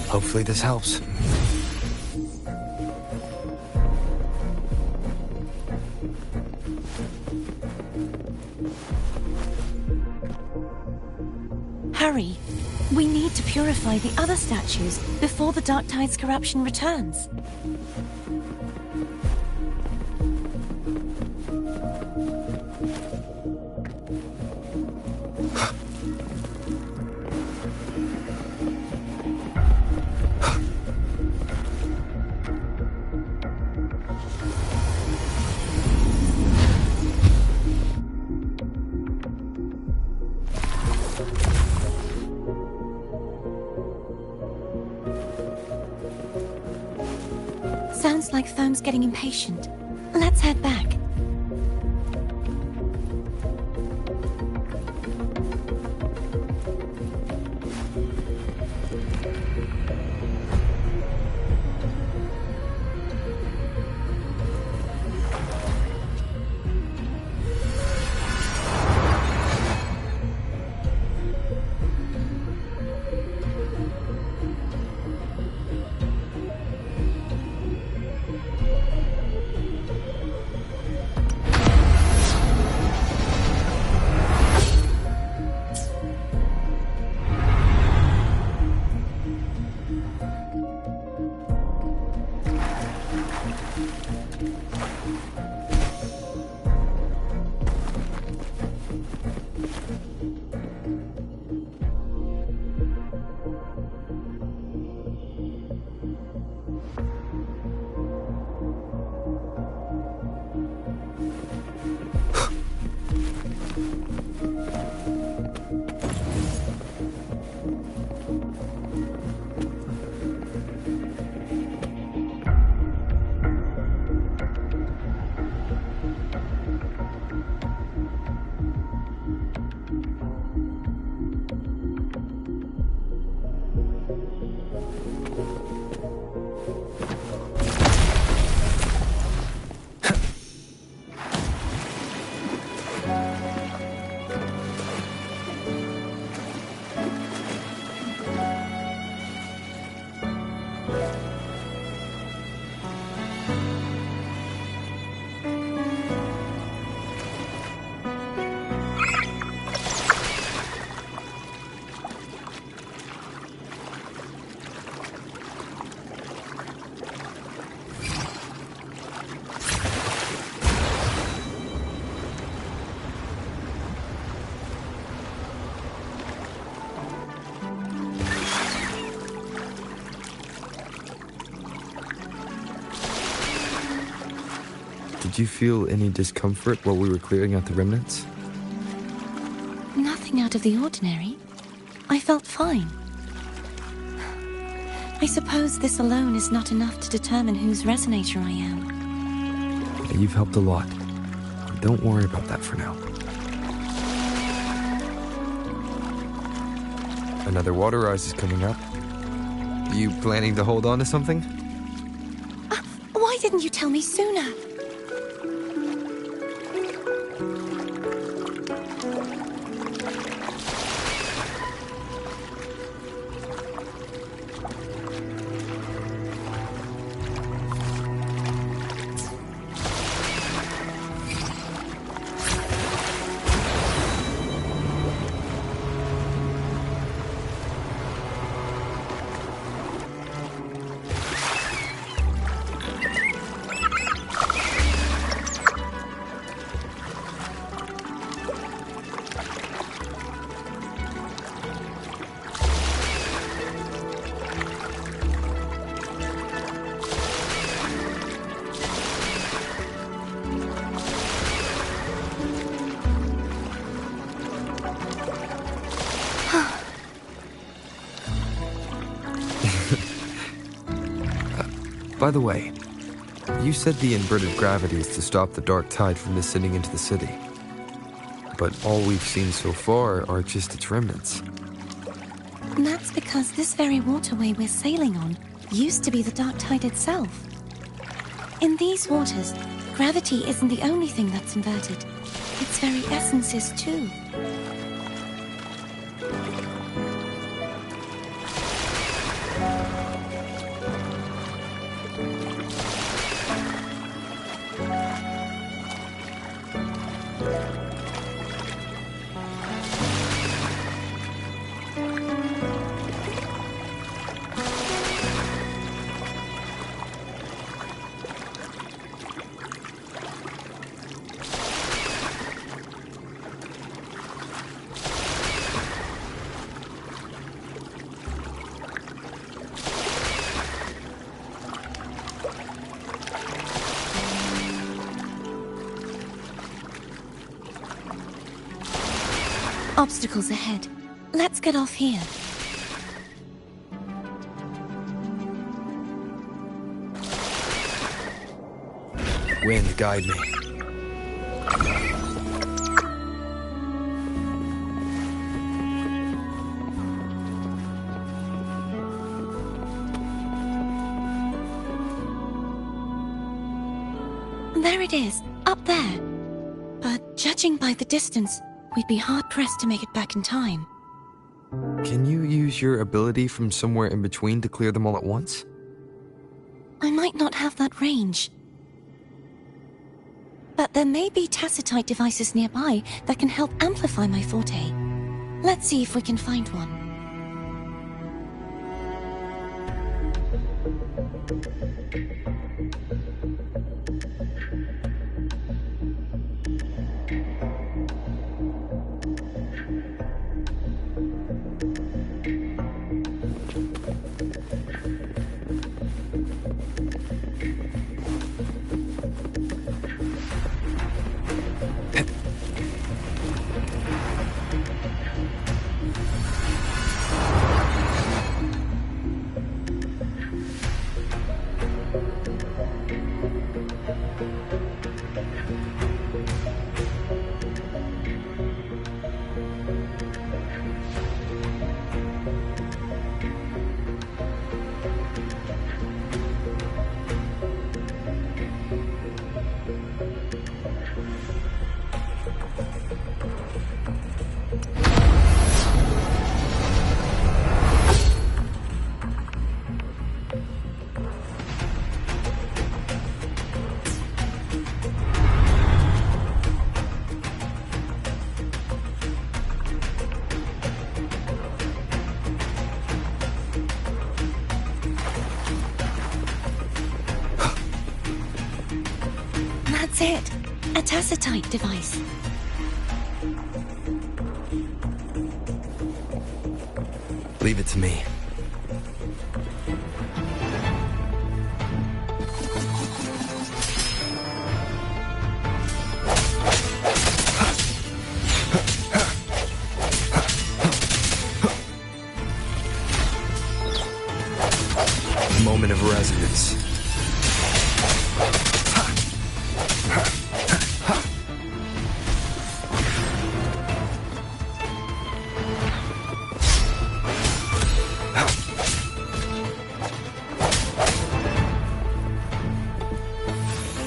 Hopefully this helps. Hurry! We need to purify the other statues before the Dark Tide's corruption returns. Sounds like Thone's getting impatient. Let's head back. Did you feel any discomfort while we were clearing out the remnants? Nothing out of the ordinary. I felt fine. I suppose this alone is not enough to determine whose resonator I am. You've helped a lot. Don't worry about that for now. Another water rise is coming up. You planning to hold on to something? Why didn't you tell me sooner? By the way, you said the inverted gravity is to stop the dark tide from descending into the city. But all we've seen so far are just its remnants. That's because this very waterway we're sailing on used to be the dark tide itself. In these waters, gravity isn't the only thing that's inverted. Its very essence is too. Obstacles ahead. Let's get off here. Wind, guide me. There it is, up there. But judging by the distance, we'd be hard-pressed to make it back in time. Can you use your ability from somewhere in between to clear them all at once? I might not have that range. But there may be tacitite devices nearby that can help amplify my forte. Let's see if we can find one. That's it. A tacitite device. Leave it to me. residence.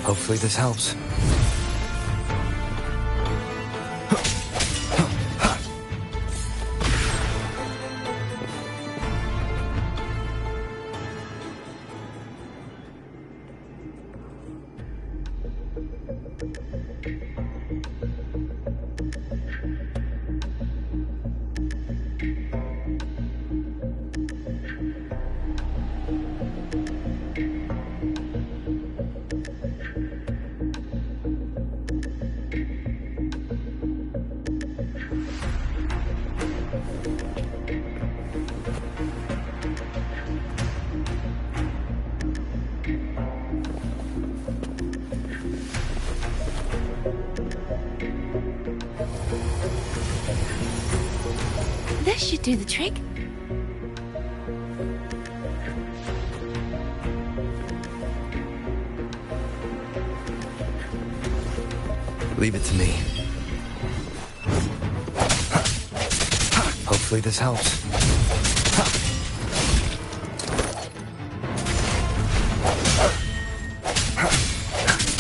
Hopefully this helps. This should do the trick. Leave it to me. Hopefully this helps.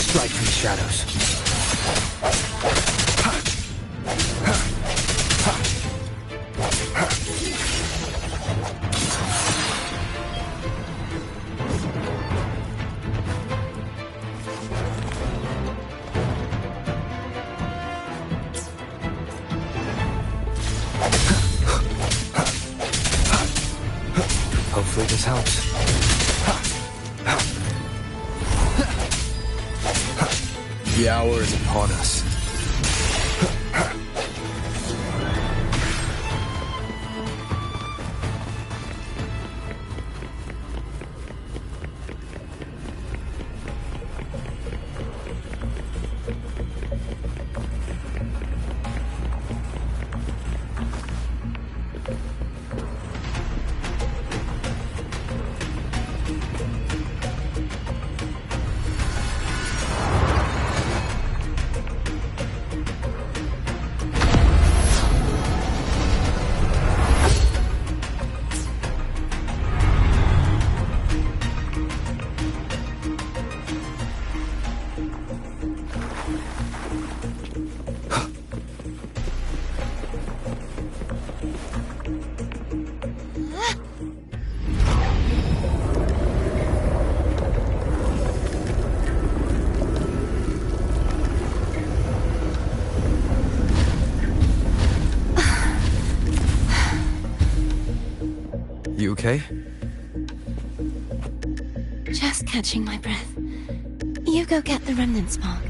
Strike from the shadows. Hopefully this helps. The hour is upon us. You okay? Just catching my breath. You go get the remnant spark.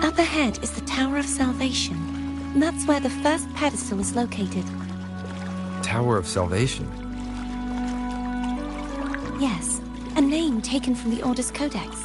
Up ahead is the Tower of Salvation. That's where the first pedestal is located. Tower of Salvation? Yes, a name taken from the Order's Codex.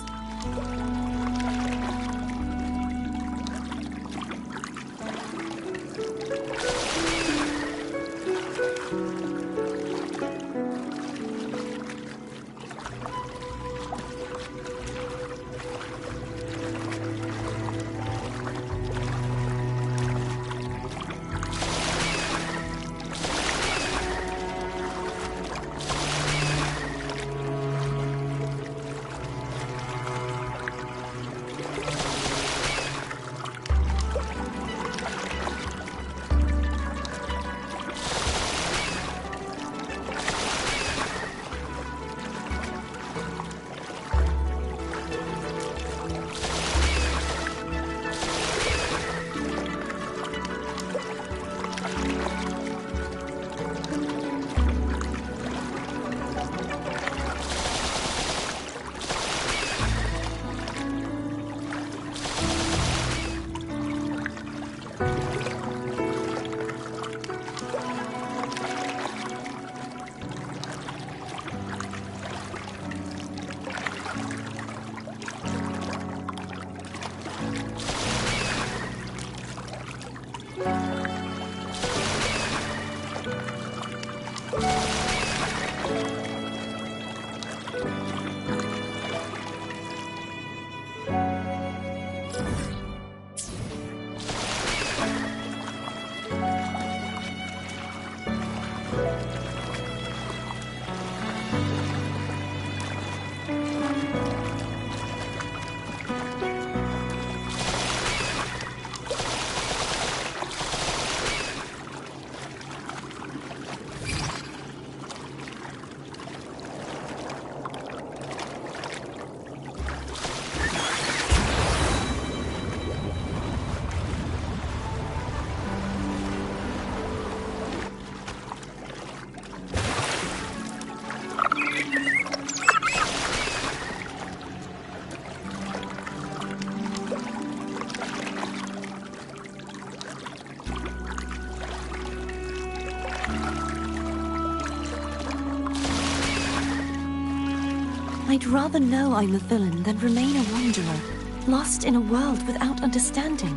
I'd rather know I'm a villain than remain a wanderer, lost in a world without understanding.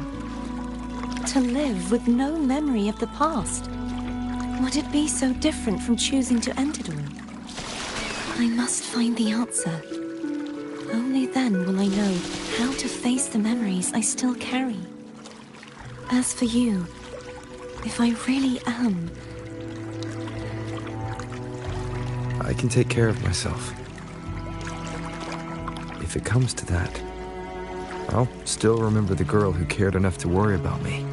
To live with no memory of the past. Would it be so different from choosing to end it all? I must find the answer. Only then will I know how to face the memories I still carry. As for you, if I really am... I can take care of myself. If it comes to that, I'll still remember the girl who cared enough to worry about me.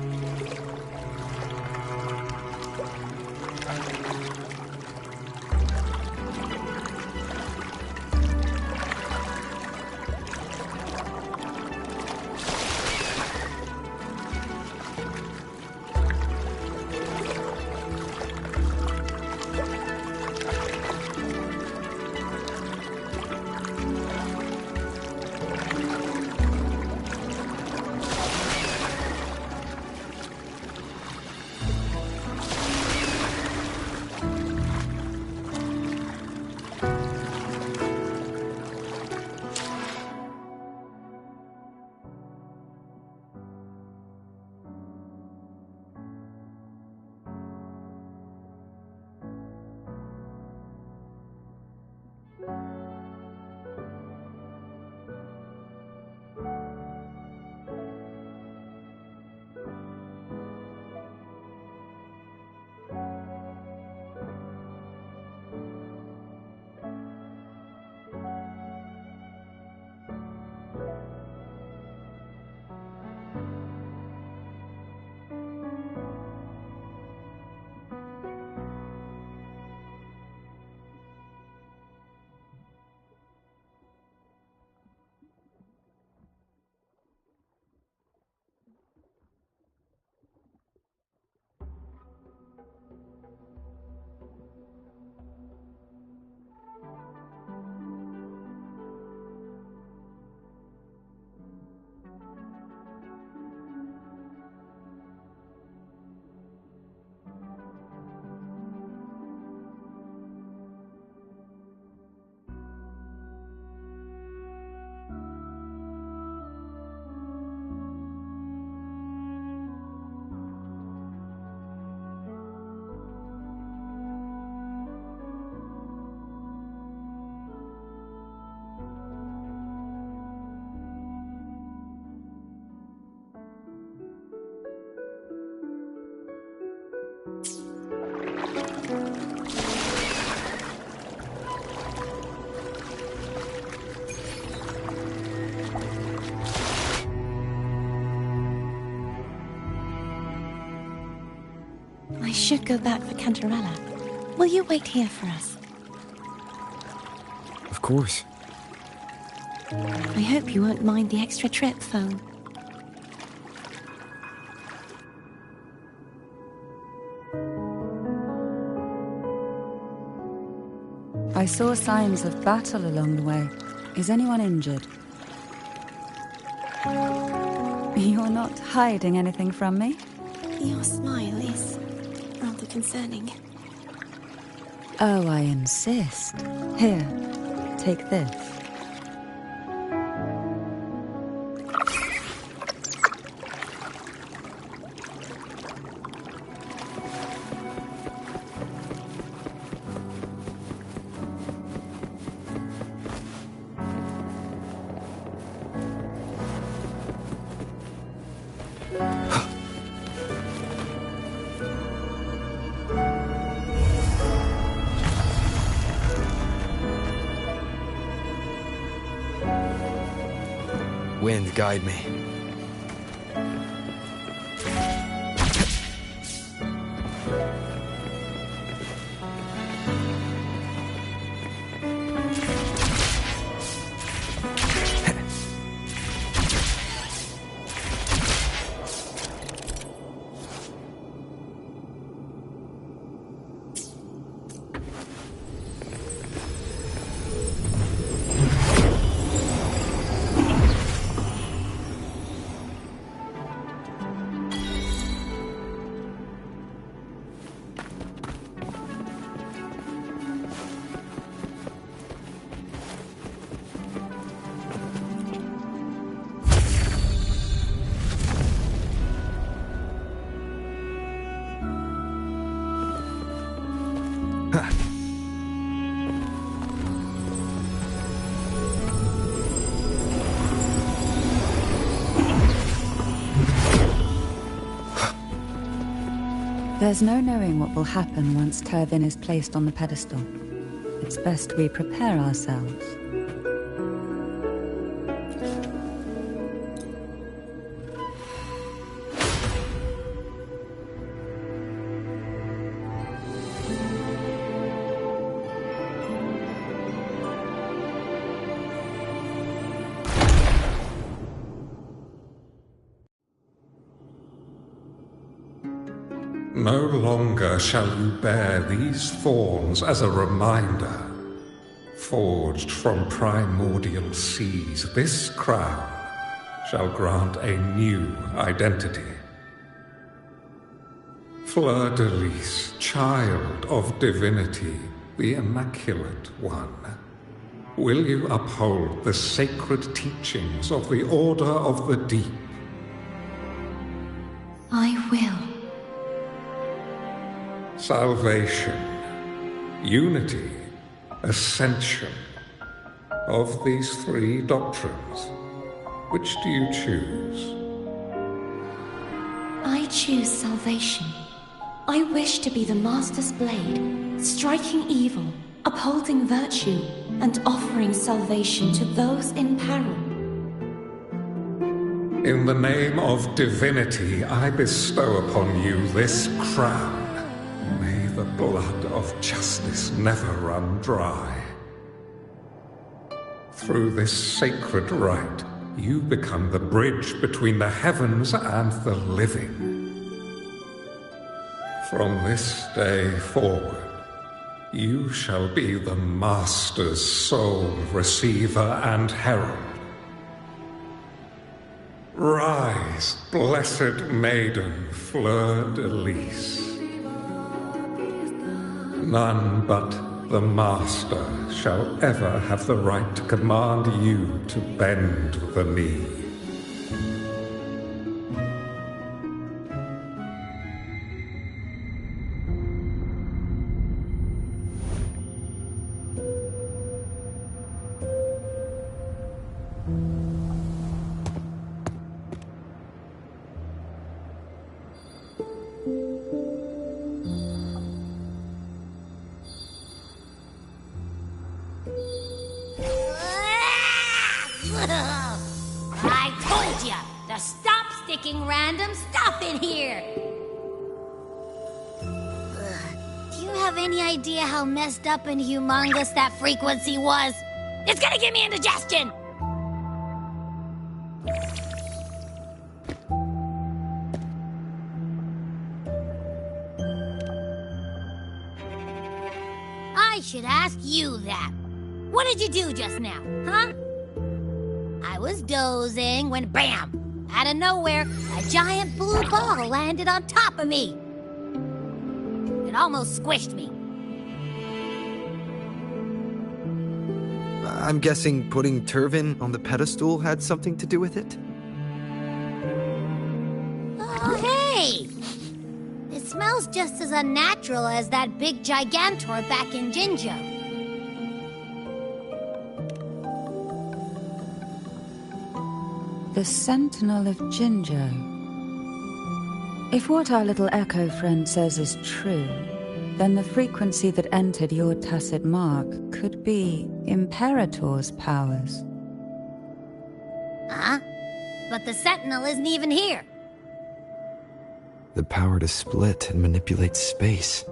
I should go back for Cantarella. Will you wait here for us? Of course. I hope you won't mind the extra trip, phone. I saw signs of battle along the way. Is anyone injured? You're not hiding anything from me? Your smile is rather concerning. Oh, I insist. Here, take this. Wind, guide me. There's no knowing what will happen once Turvin is placed on the pedestal. It's best we prepare ourselves. No longer shall you bear these thorns as a reminder. Forged from primordial seas, this crown shall grant a new identity. Fleur-de-Lis, child of divinity, the Immaculate One, will you uphold the sacred teachings of the Order of the Deep? I will. Salvation, unity, ascension. Of these three doctrines, which do you choose? I choose salvation. I wish to be the Master's blade, striking evil, upholding virtue, and offering salvation to those in peril. In the name of divinity, I bestow upon you this crown. May the blood of justice never run dry. Through this sacred rite, you become the bridge between the heavens and the living. From this day forward, you shall be the Master's sole receiver and herald. Rise, blessed maiden Fleur-de-Lis. None but the Master shall ever have the right to command you to bend the knee. I told ya to stop sticking random stuff in here! Do you have any idea how messed up and humongous that frequency was? It's gonna give me indigestion! I should ask you that. What did you do just now, huh? I was dozing when BAM! Out of nowhere, a giant blue ball landed on top of me. It almost squished me. I'm guessing putting Turvin on the pedestal had something to do with it? Oh, hey! It smells just as unnatural as that big Gigantor back in Jinzhou. The Sentinel of Jinzhou. If what our little echo friend says is true, then the frequency that entered your tacit mark could be Imperator's powers. Huh? but the Sentinel isn't even here. The power to split and manipulate space.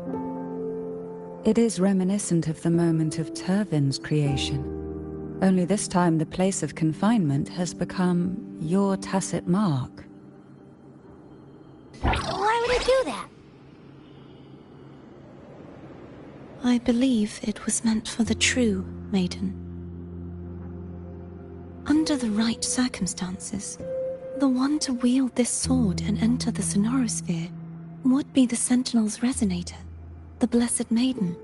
It is reminiscent of the moment of Turvin's creation. Only this time the place of confinement has become your tacit mark. Why would it do that? I believe it was meant for the true maiden. Under the right circumstances, the one to wield this sword and enter the Sonorosphere would be the Sentinel's resonator, the Blessed Maiden.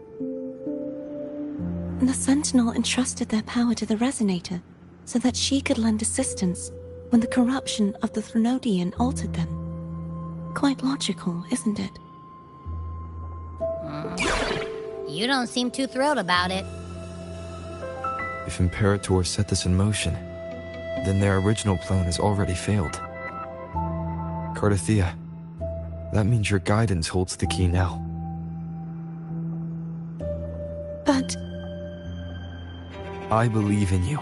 The Sentinel entrusted their power to the resonator so that she could lend assistance when the corruption of the Threnodian altered them. Quite logical, isn't it? You don't seem too thrilled about it. If Imperator set this in motion, then their original plan has already failed. Cardathea, that means your guidance holds the key now. But I believe in you.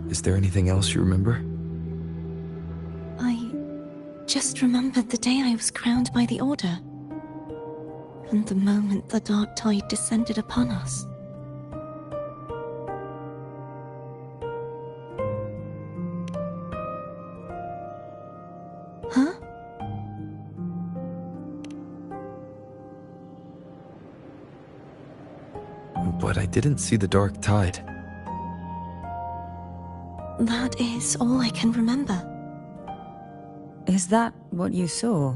Is there anything else you remember? I just remembered the day I was crowned by the Order, and the moment the dark tide descended upon us. Huh? But I didn't see the dark tide. That is all I can remember. Is that what you saw?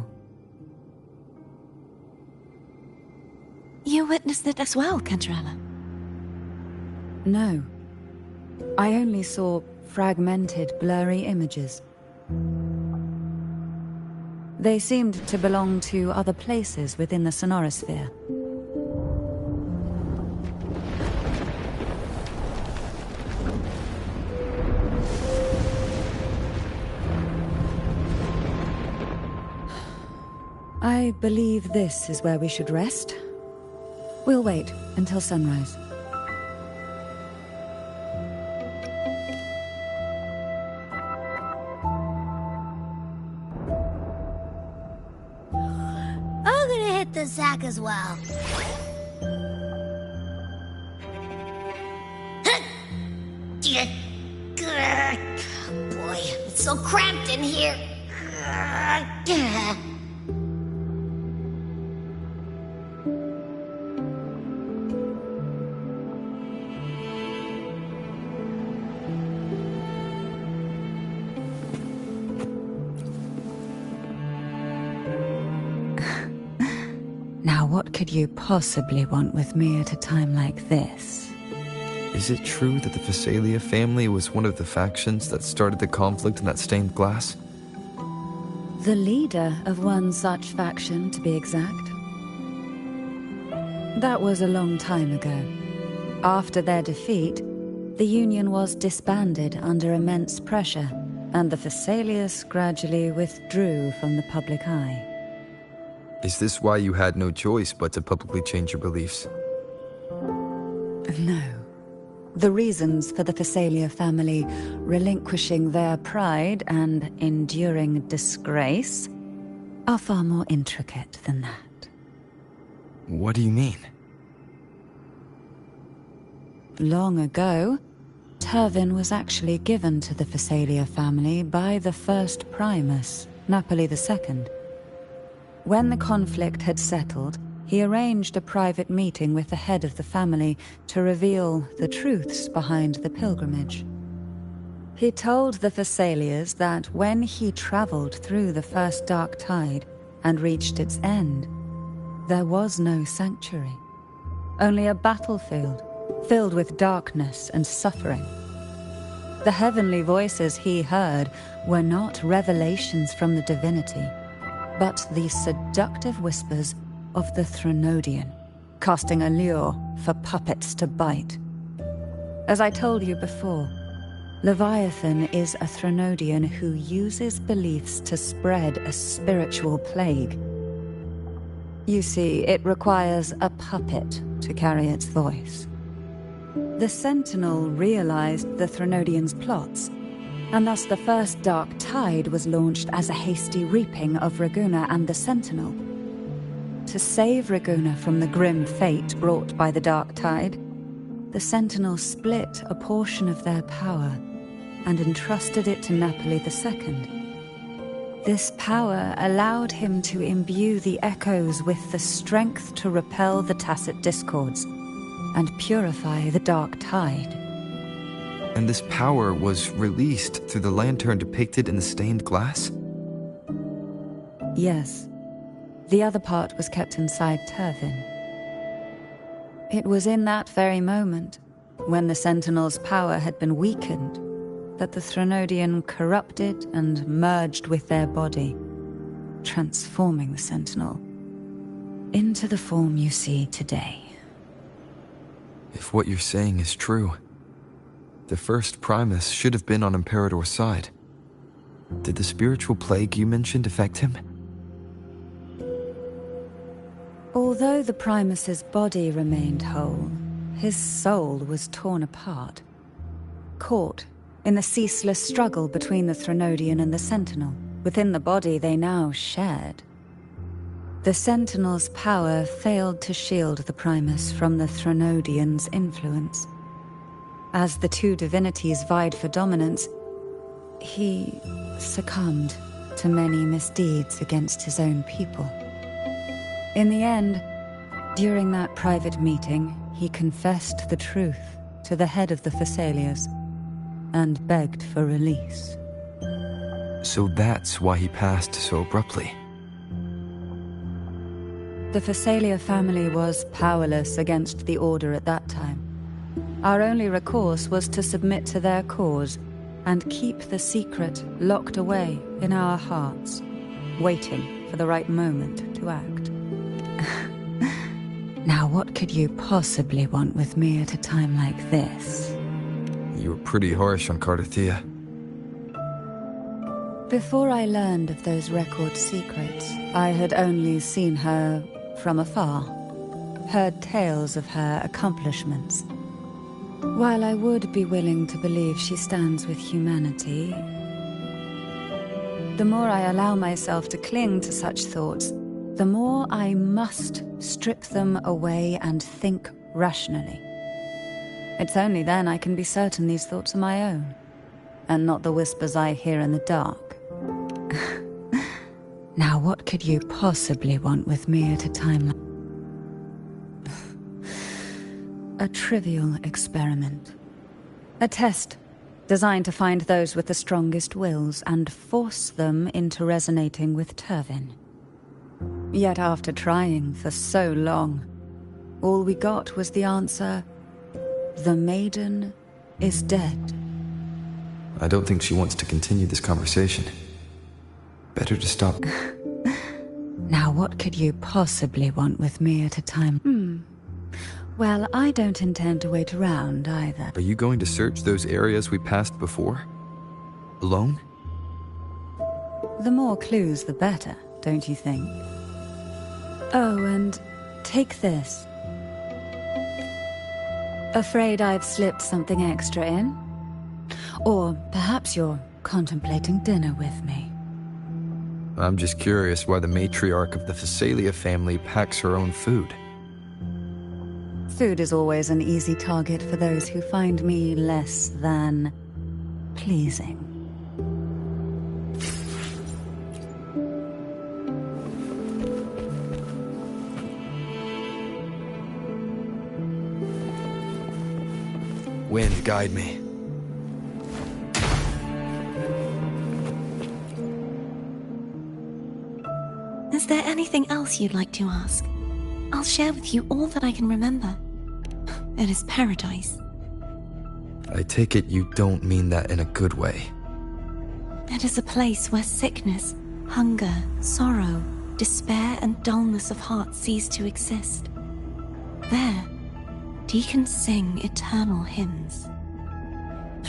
You witnessed it as well, Cantarella? No. I only saw fragmented, blurry images. They seemed to belong to other places within the Sonorosphere. I believe this is where we should rest. We'll wait until sunrise. I'm gonna hit the sack as well. Boy, it's so cramped in here. Now, what could you possibly want with me at a time like this? Is it true that the Physalia family was one of the factions that started the conflict in that stained glass? The leader of one such faction, to be exact. That was a long time ago. After their defeat, the Union was disbanded under immense pressure, and the Physalius gradually withdrew from the public eye. Is this why you had no choice but to publicly change your beliefs? No. The reasons for the Physalia family relinquishing their pride and enduring disgrace are far more intricate than that. What do you mean? Long ago, Turvin was actually given to the Physalia family by the first Primus, Napoli II. When the conflict had settled, he arranged a private meeting with the head of the family to reveal the truths behind the pilgrimage. He told the Physalias that when he traveled through the first dark tide and reached its end, there was no sanctuary, only a battlefield filled with darkness and suffering. The heavenly voices he heard were not revelations from the divinity, but the seductive whispers of the Threnodian, casting a lure for puppets to bite. As I told you before, Leviathan is a Threnodian who uses beliefs to spread a spiritual plague. You see, it requires a puppet to carry its voice. The Sentinel realized the Threnodians' plots, and thus the first Dark Tide was launched as a hasty reaping of Raguna and the Sentinel. To save Raguna from the grim fate brought by the Dark Tide, the Sentinel split a portion of their power and entrusted it to Napoli II. This power allowed him to imbue the Echoes with the strength to repel the Tacit Discords and purify the Dark Tide. And this power was released through the lantern depicted in the stained glass? Yes. The other part was kept inside Turvin. It was in that very moment, when the Sentinel's power had been weakened, that the Threnodian corrupted and merged with their body, transforming the Sentinel into the form you see today. If what you're saying is true, the first Primus should have been on Imperador's side. Did the spiritual plague you mentioned affect him? Although the Primus's body remained whole, his soul was torn apart, caught in the ceaseless struggle between the Threnodian and the Sentinel. Within the body they now shared. The Sentinel's power failed to shield the Primus from the Threnodian's influence. As the two divinities vied for dominance, he succumbed to many misdeeds against his own people. In the end, during that private meeting, he confessed the truth to the head of the Thessalias and begged for release. So that's why he passed so abruptly. The Thessalia family was powerless against the Order at that time. Our only recourse was to submit to their cause and keep the secret locked away in our hearts, waiting for the right moment to act. Now what could you possibly want with me at a time like this? You were pretty harsh on Cardathia. Before I learned of those record secrets, I had only seen her from afar, heard tales of her accomplishments. While I would be willing to believe she stands with humanity, the more I allow myself to cling to such thoughts, the more I must strip them away and think rationally. It's only then I can be certain these thoughts are my own, and not the whispers I hear in the dark. Now what could you possibly want with me at a time like... A trivial experiment. A test designed to find those with the strongest wills and force them into resonating with Turvin. Yet after trying for so long, all we got was the answer, "The maiden is dead." I don't think she wants to continue this conversation. Better to stop. Now what could you possibly want with me at a time? Well, I don't intend to wait around either. Are you going to search those areas we passed before? Alone? The more clues, the better, don't you think? Oh, and take this. Afraid I've slipped something extra in? Or perhaps you're contemplating dinner with me. I'm just curious why the matriarch of the Thessalia family packs her own food. Food is always an easy target for those who find me less than pleasing. Wind, guide me. Is there anything else you'd like to ask? I'll share with you all that I can remember. It is paradise. I take it you don't mean that in a good way. It is a place where sickness, hunger, sorrow, despair, and dullness of heart cease to exist. There, deacons sing eternal hymns.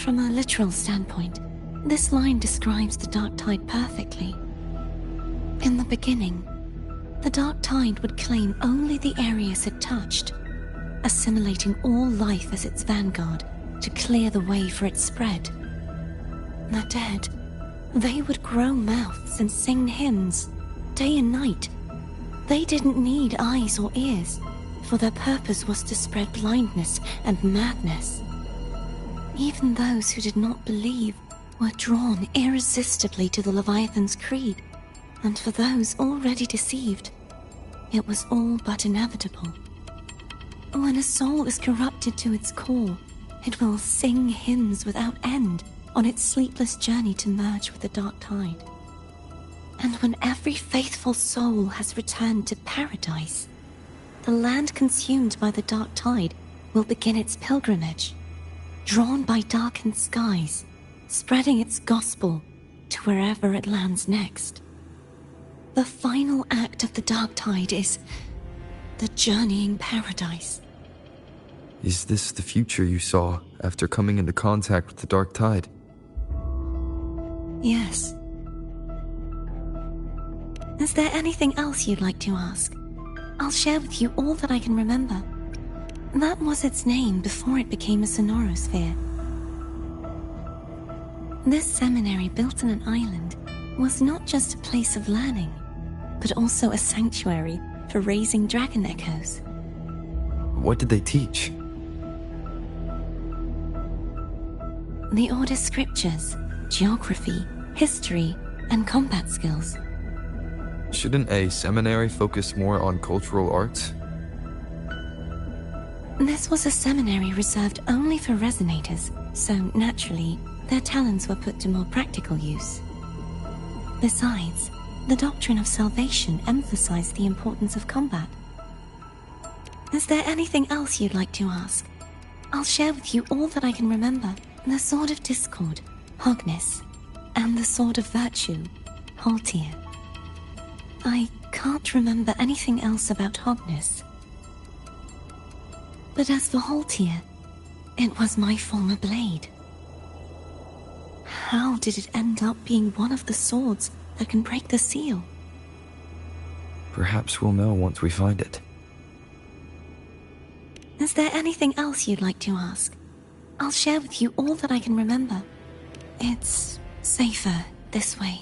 From a literal standpoint, this line describes the Dark Tide perfectly. In the beginning, The Dark Tide would claim only the areas it touched, assimilating all life as its vanguard to clear the way for its spread. The dead, they would grow mouths and sing hymns, day and night. They didn't need eyes or ears, for their purpose was to spread blindness and madness. Even those who did not believe were drawn irresistibly to the Leviathan's creed, and for those already deceived, it was all but inevitable. When a soul is corrupted to its core, it will sing hymns without end on its sleepless journey to merge with the Dark Tide. And when every faithful soul has returned to paradise, the land consumed by the Dark Tide will begin its pilgrimage, drawn by darkened skies, spreading its gospel to wherever it lands next. The final act of the Dark Tide is the journeying paradise. Is this the future you saw after coming into contact with the Dark Tide? Yes. Is there anything else you'd like to ask? I'll share with you all that I can remember. That was its name before it became a Sonorosphere. This seminary, built on an island, was not just a place of learning, but also a sanctuary for raising dragon echoes. What did they teach? The Order's scriptures, geography, history, and combat skills. Shouldn't a seminary focus more on cultural arts? This was a seminary reserved only for resonators, so naturally, their talents were put to more practical use. Besides, the doctrine of salvation emphasized the importance of combat. Is there anything else you'd like to ask? I'll share with you all that I can remember. The Sword of Discord, Hognis, and the Sword of Virtue, Haltir. I can't remember anything else about Hognis. But as for Haltir, it was my former blade. How did it end up being one of the swords that can break the seal? Perhaps we'll know once we find it. Is there anything else you'd like to ask? I'll share with you all that I can remember. It's safer this way.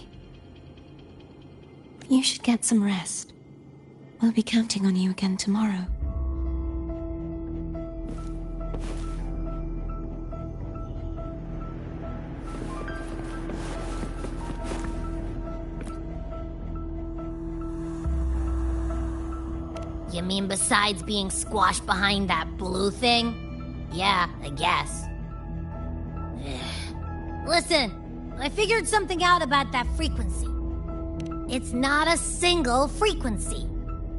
You should get some rest. We'll be counting on you again tomorrow. You mean besides being squashed behind that blue thing? Yeah, I guess. Listen, I figured something out about that frequency. It's not a single frequency.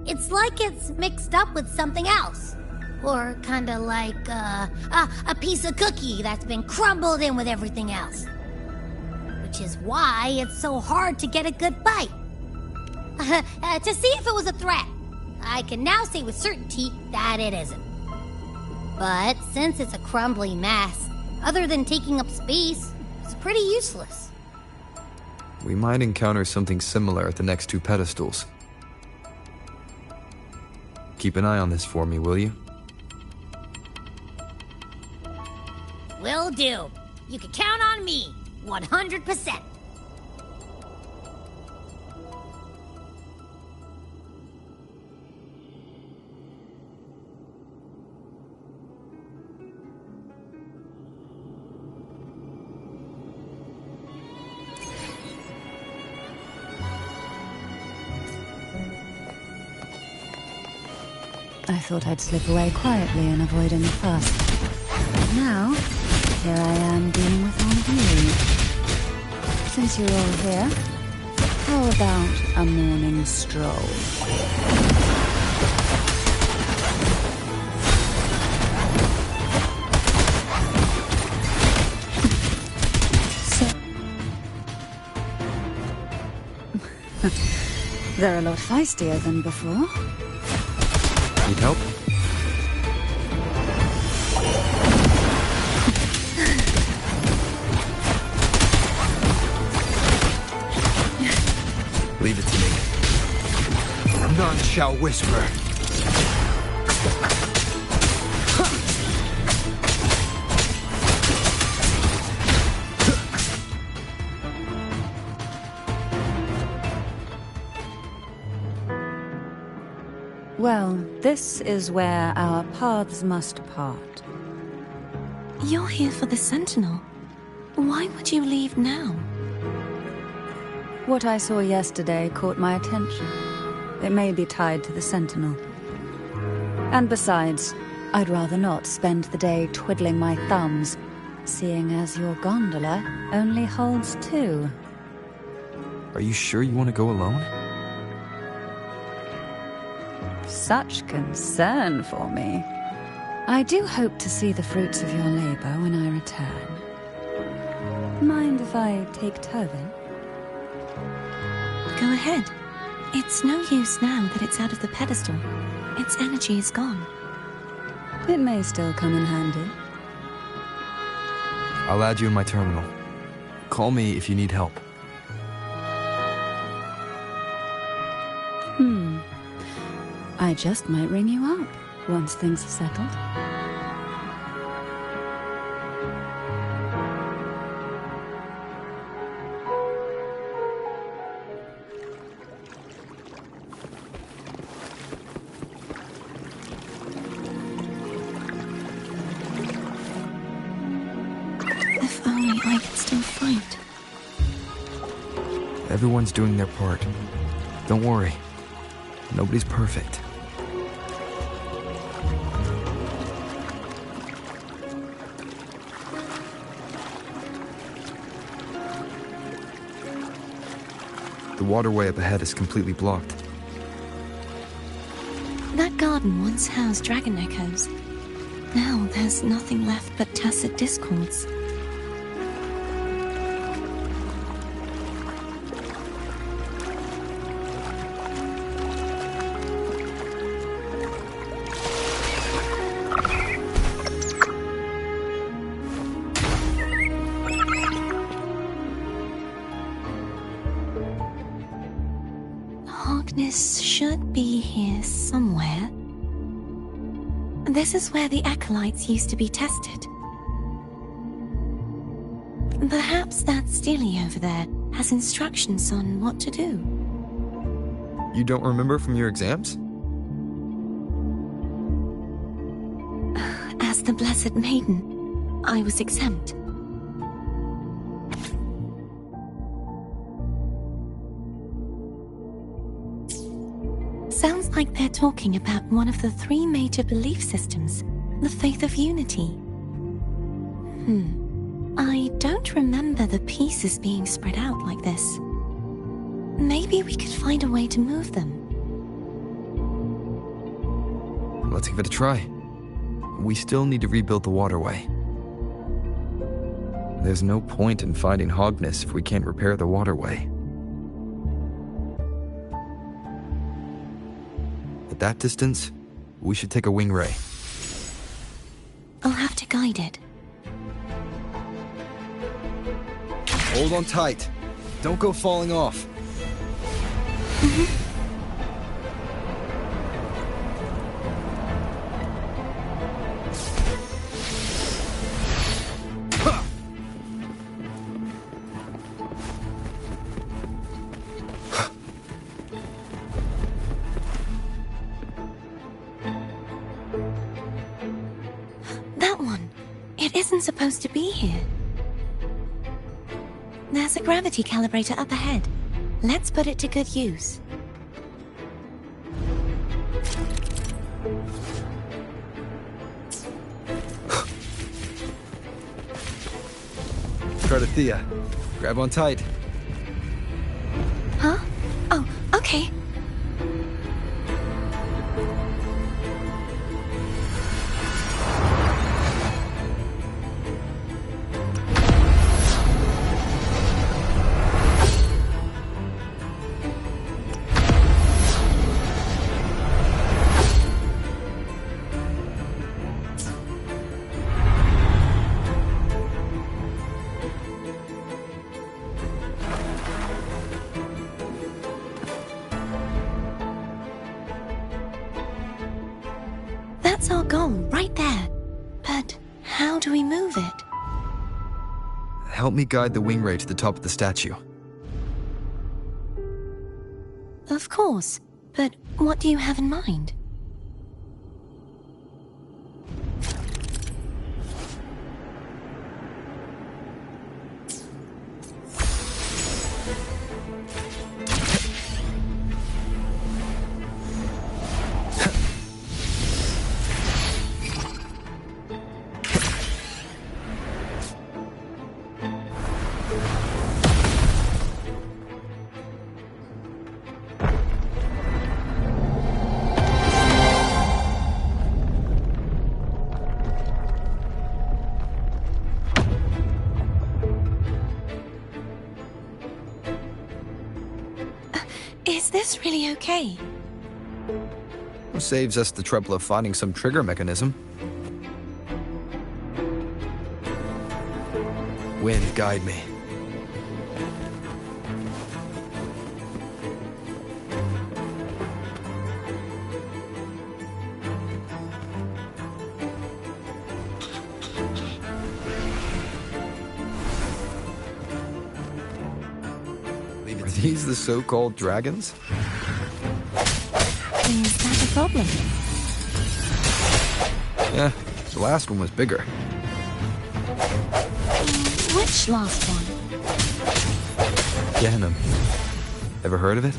It's like it's mixed up with something else. Or kinda like, a piece of cookie that's been crumbled in with everything else. Which is why it's so hard to get a good bite. To see if it was a threat. I can now say with certainty that it isn't. But since it's a crumbly mess, other than taking up space, it's pretty useless. We might encounter something similar at the next two pedestals. Keep an eye on this for me, will you? Will do. You can count on me, 100%. I thought I'd slip away quietly and avoid any fuss. But now, here I am dealing with all of you. Since you're all here, how about a morning stroll? They're a lot feistier than before. Need help? Leave it to me. None shall whisper. Well, this is where our paths must part. You're here for the Sentinel. Why would you leave now? What I saw yesterday caught my attention. It may be tied to the Sentinel. And besides, I'd rather not spend the day twiddling my thumbs, seeing as your gondola only holds 2. Are you sure you want to go alone? Such concern for me. I do hope to see the fruits of your labor when I return. Mind if I take Turvin? Go ahead. It's no use now that it's out of the pedestal. Its energy is gone. It may still come in handy. I'll add you in my terminal. Call me if you need help. I just might ring you up once things are settled. If only I could still fight. Everyone's doing their part. Don't worry. Nobody's perfect. The waterway up ahead is completely blocked. That garden once housed dragon echoes. Now there's nothing left but tacit discords. Hogness should be here somewhere. This is where the acolytes used to be tested. Perhaps that Steely over there has instructions on what to do. You don't remember from your exams? As the Blessed Maiden, I was exempt. Sounds like they're talking about one of the 3 major belief systems, the Faith of Unity. I don't remember the pieces being spread out like this. Maybe we could find a way to move them. Let's give it a try. We still need to rebuild the waterway. There's no point in fighting Hogness if we can't repair the waterway. At that distance, we should take a wing ray. I'll have to guide it. Hold on tight. Don't go falling off. That one. It isn't supposed to be here. There's a gravity calibrator up ahead. Let's put it to good use. Cardathea, grab on tight. Huh? Oh, okay. That's our goal, right there. But how do we move it? Help me guide the wing ray to the top of the statue. Of course, but what do you have in mind? Is this really okay? Saves us the trouble of finding some trigger mechanism. Wind, guide me. Are these the so-called dragons? Is that a problem? Yeah, the last one was bigger. Which last one? Gehenna. Ever heard of it?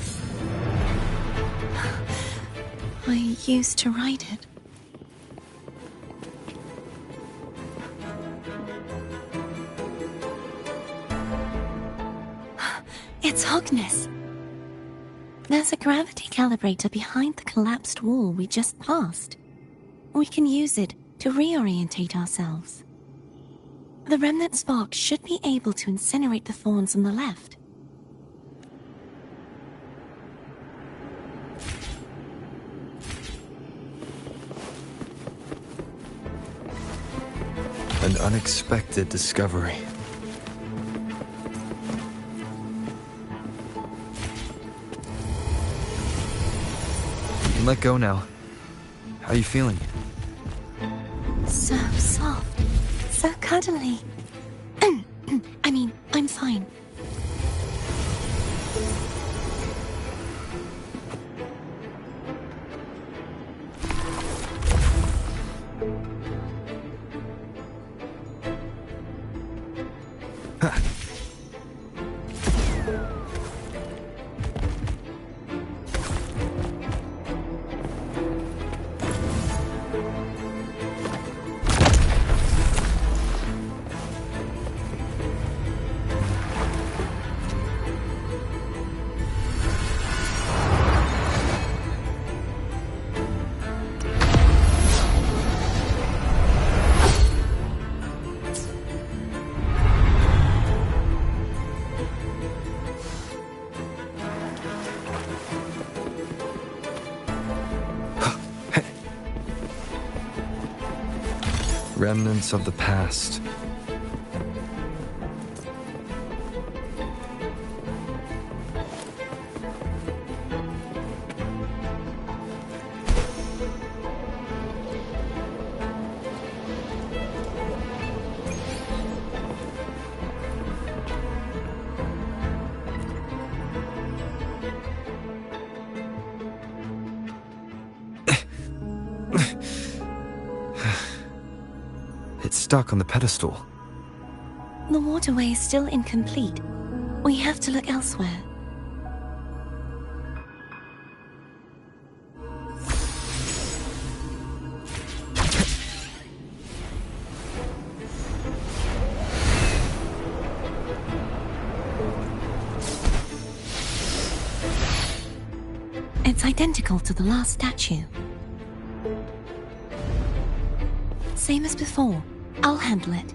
I used to ride it. It's Hogness. There's a gravity calibrator behind the collapsed wall we just passed. We can use it to reorientate ourselves. The remnant spark should be able to incinerate the thorns on the left. An unexpected discovery. You can let go now. How are you feeling? So soft, so cuddly. I mean, I'm fine. Remnants of the past. It's stuck on the pedestal. The waterway is still incomplete. We have to look elsewhere. It's identical to the last statue. Same as before. I'll handle it.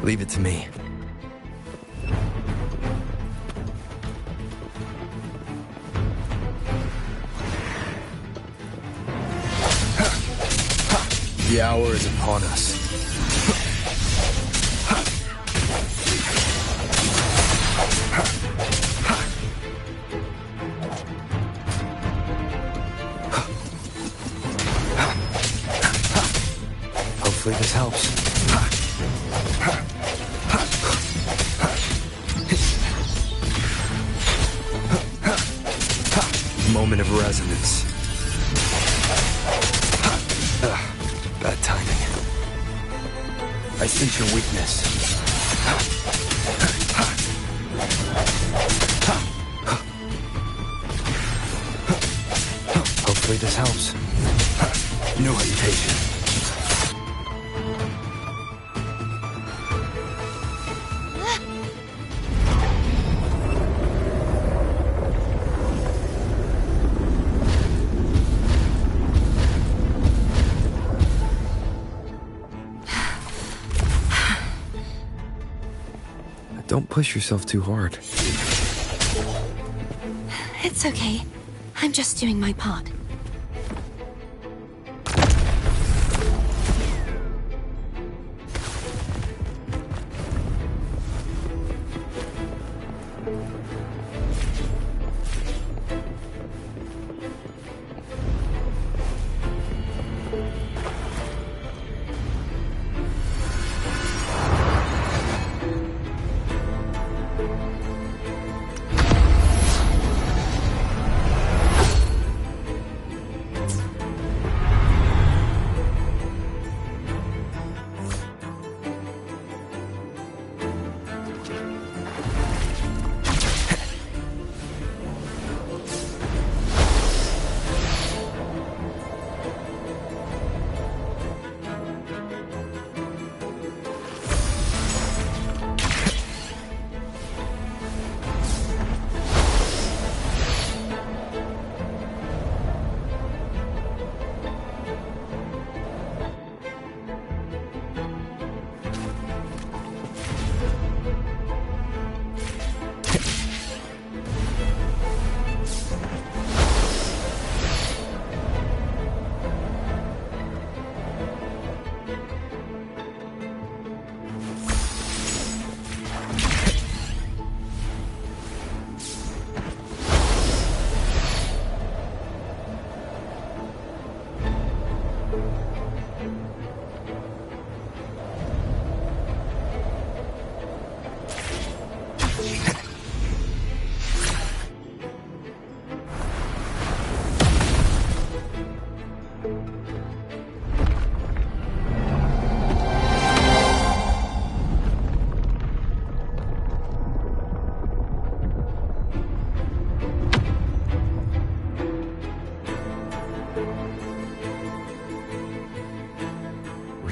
Leave it to me. The hour is upon us. Hopefully this helps. Moment of resonance. Bad timing. I sense your weakness. Hopefully this helps. No hesitation. Don't push yourself too hard. It's okay. I'm just doing my part.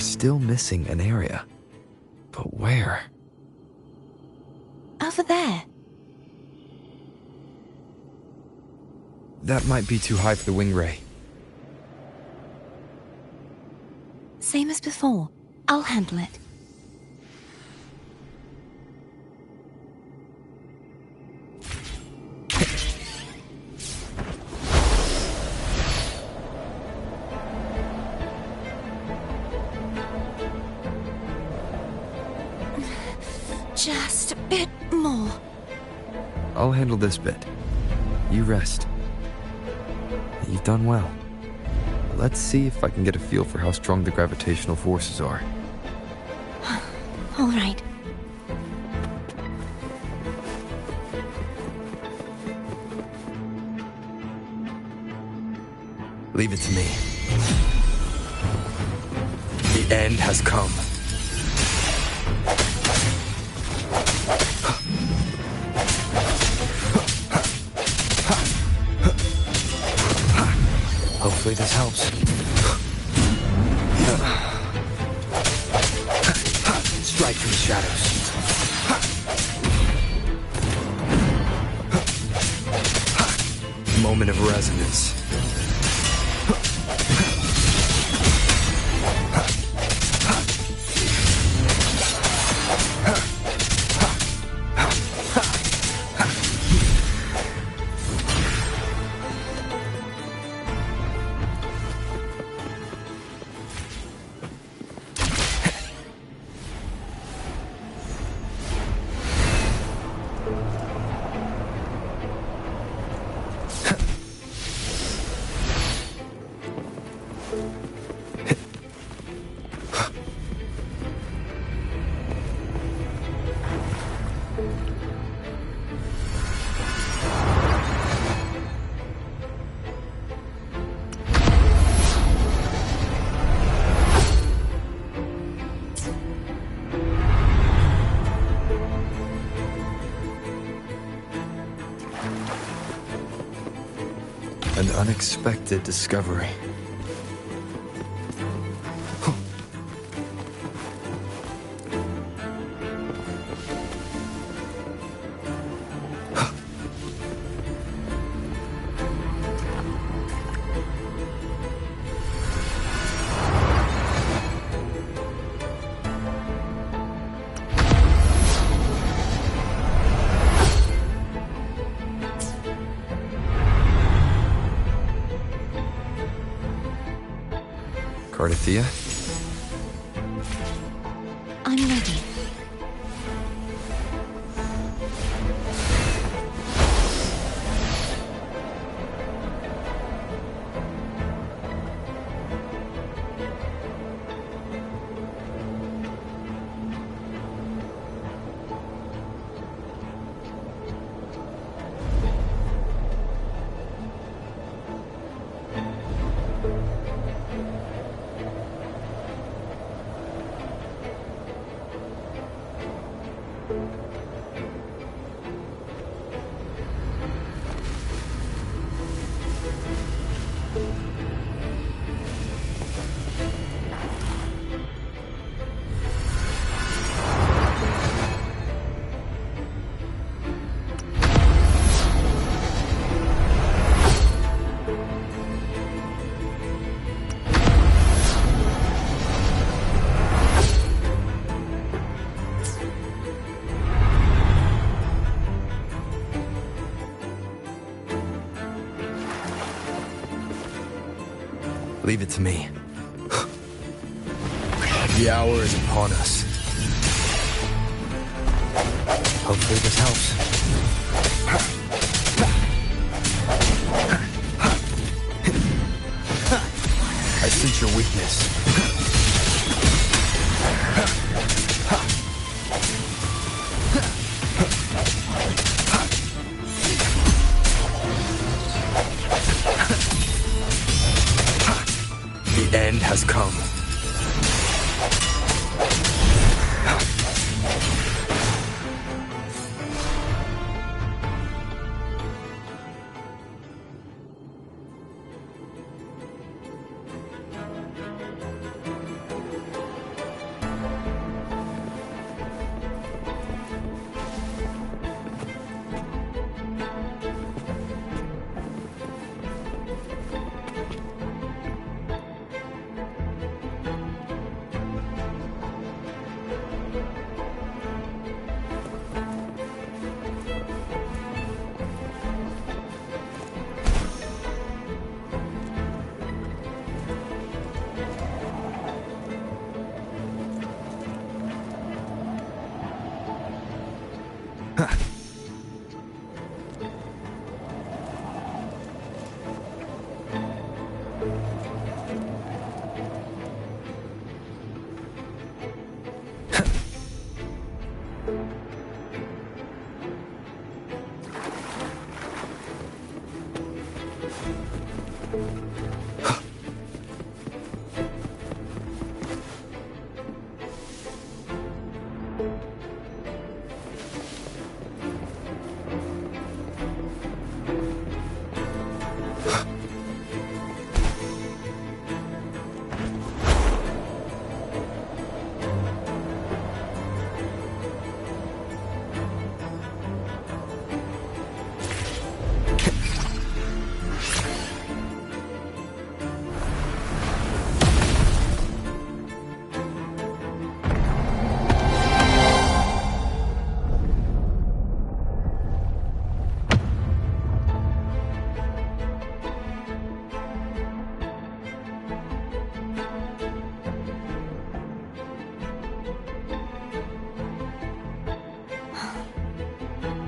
Still missing an area. But where? Over there. That might be too high for the wing ray. Same as before. I'll handle it. Just a bit more. I'll handle this bit. You rest. You've done well. Let's see if I can get a feel for how strong the gravitational forces are. All right. Leave it to me. The end has come. Hopefully this helps. Strike from the shadows. Moment of resonance. An unexpected discovery. Cardathia? I'm ready. Leave it to me. The hour is upon us. Hopefully this helps. I sense your weakness. The end has come.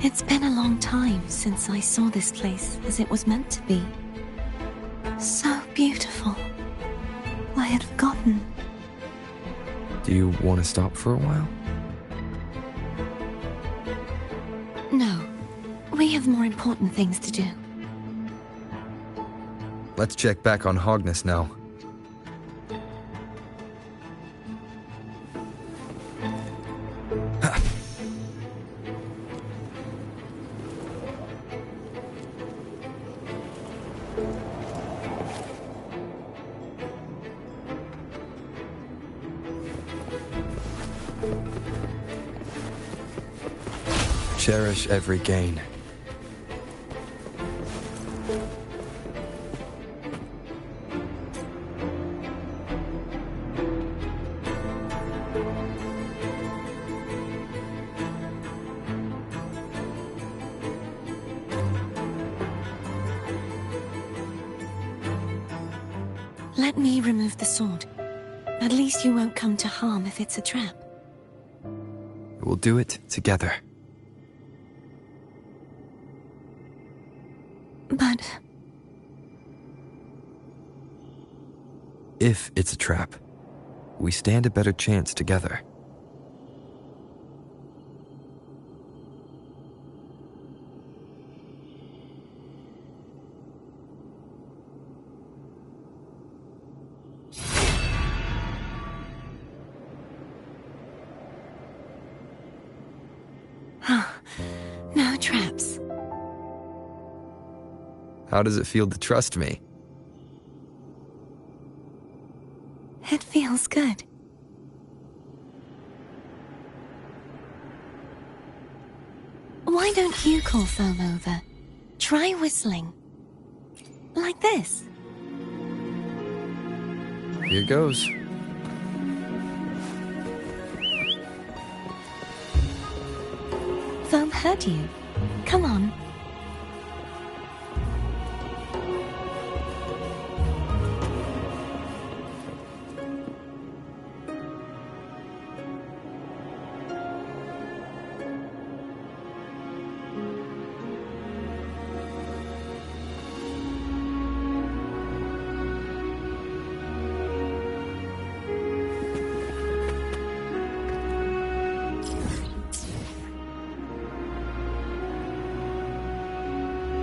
It's been a long time since I saw this place as it was meant to be. So beautiful. I had forgotten. Do you want to stop for a while? No. We have more important things to do. Let's check back on Hogness now. Cherish every gain. Let me remove the sword. At least you won't come to harm if it's a trap. We'll do it together. But... if it's a trap, we stand a better chance together. No traps. How does it feel to trust me? It feels good. Why don't you call Foam over? Try whistling. Like this. Here goes. Foam heard you. Come on.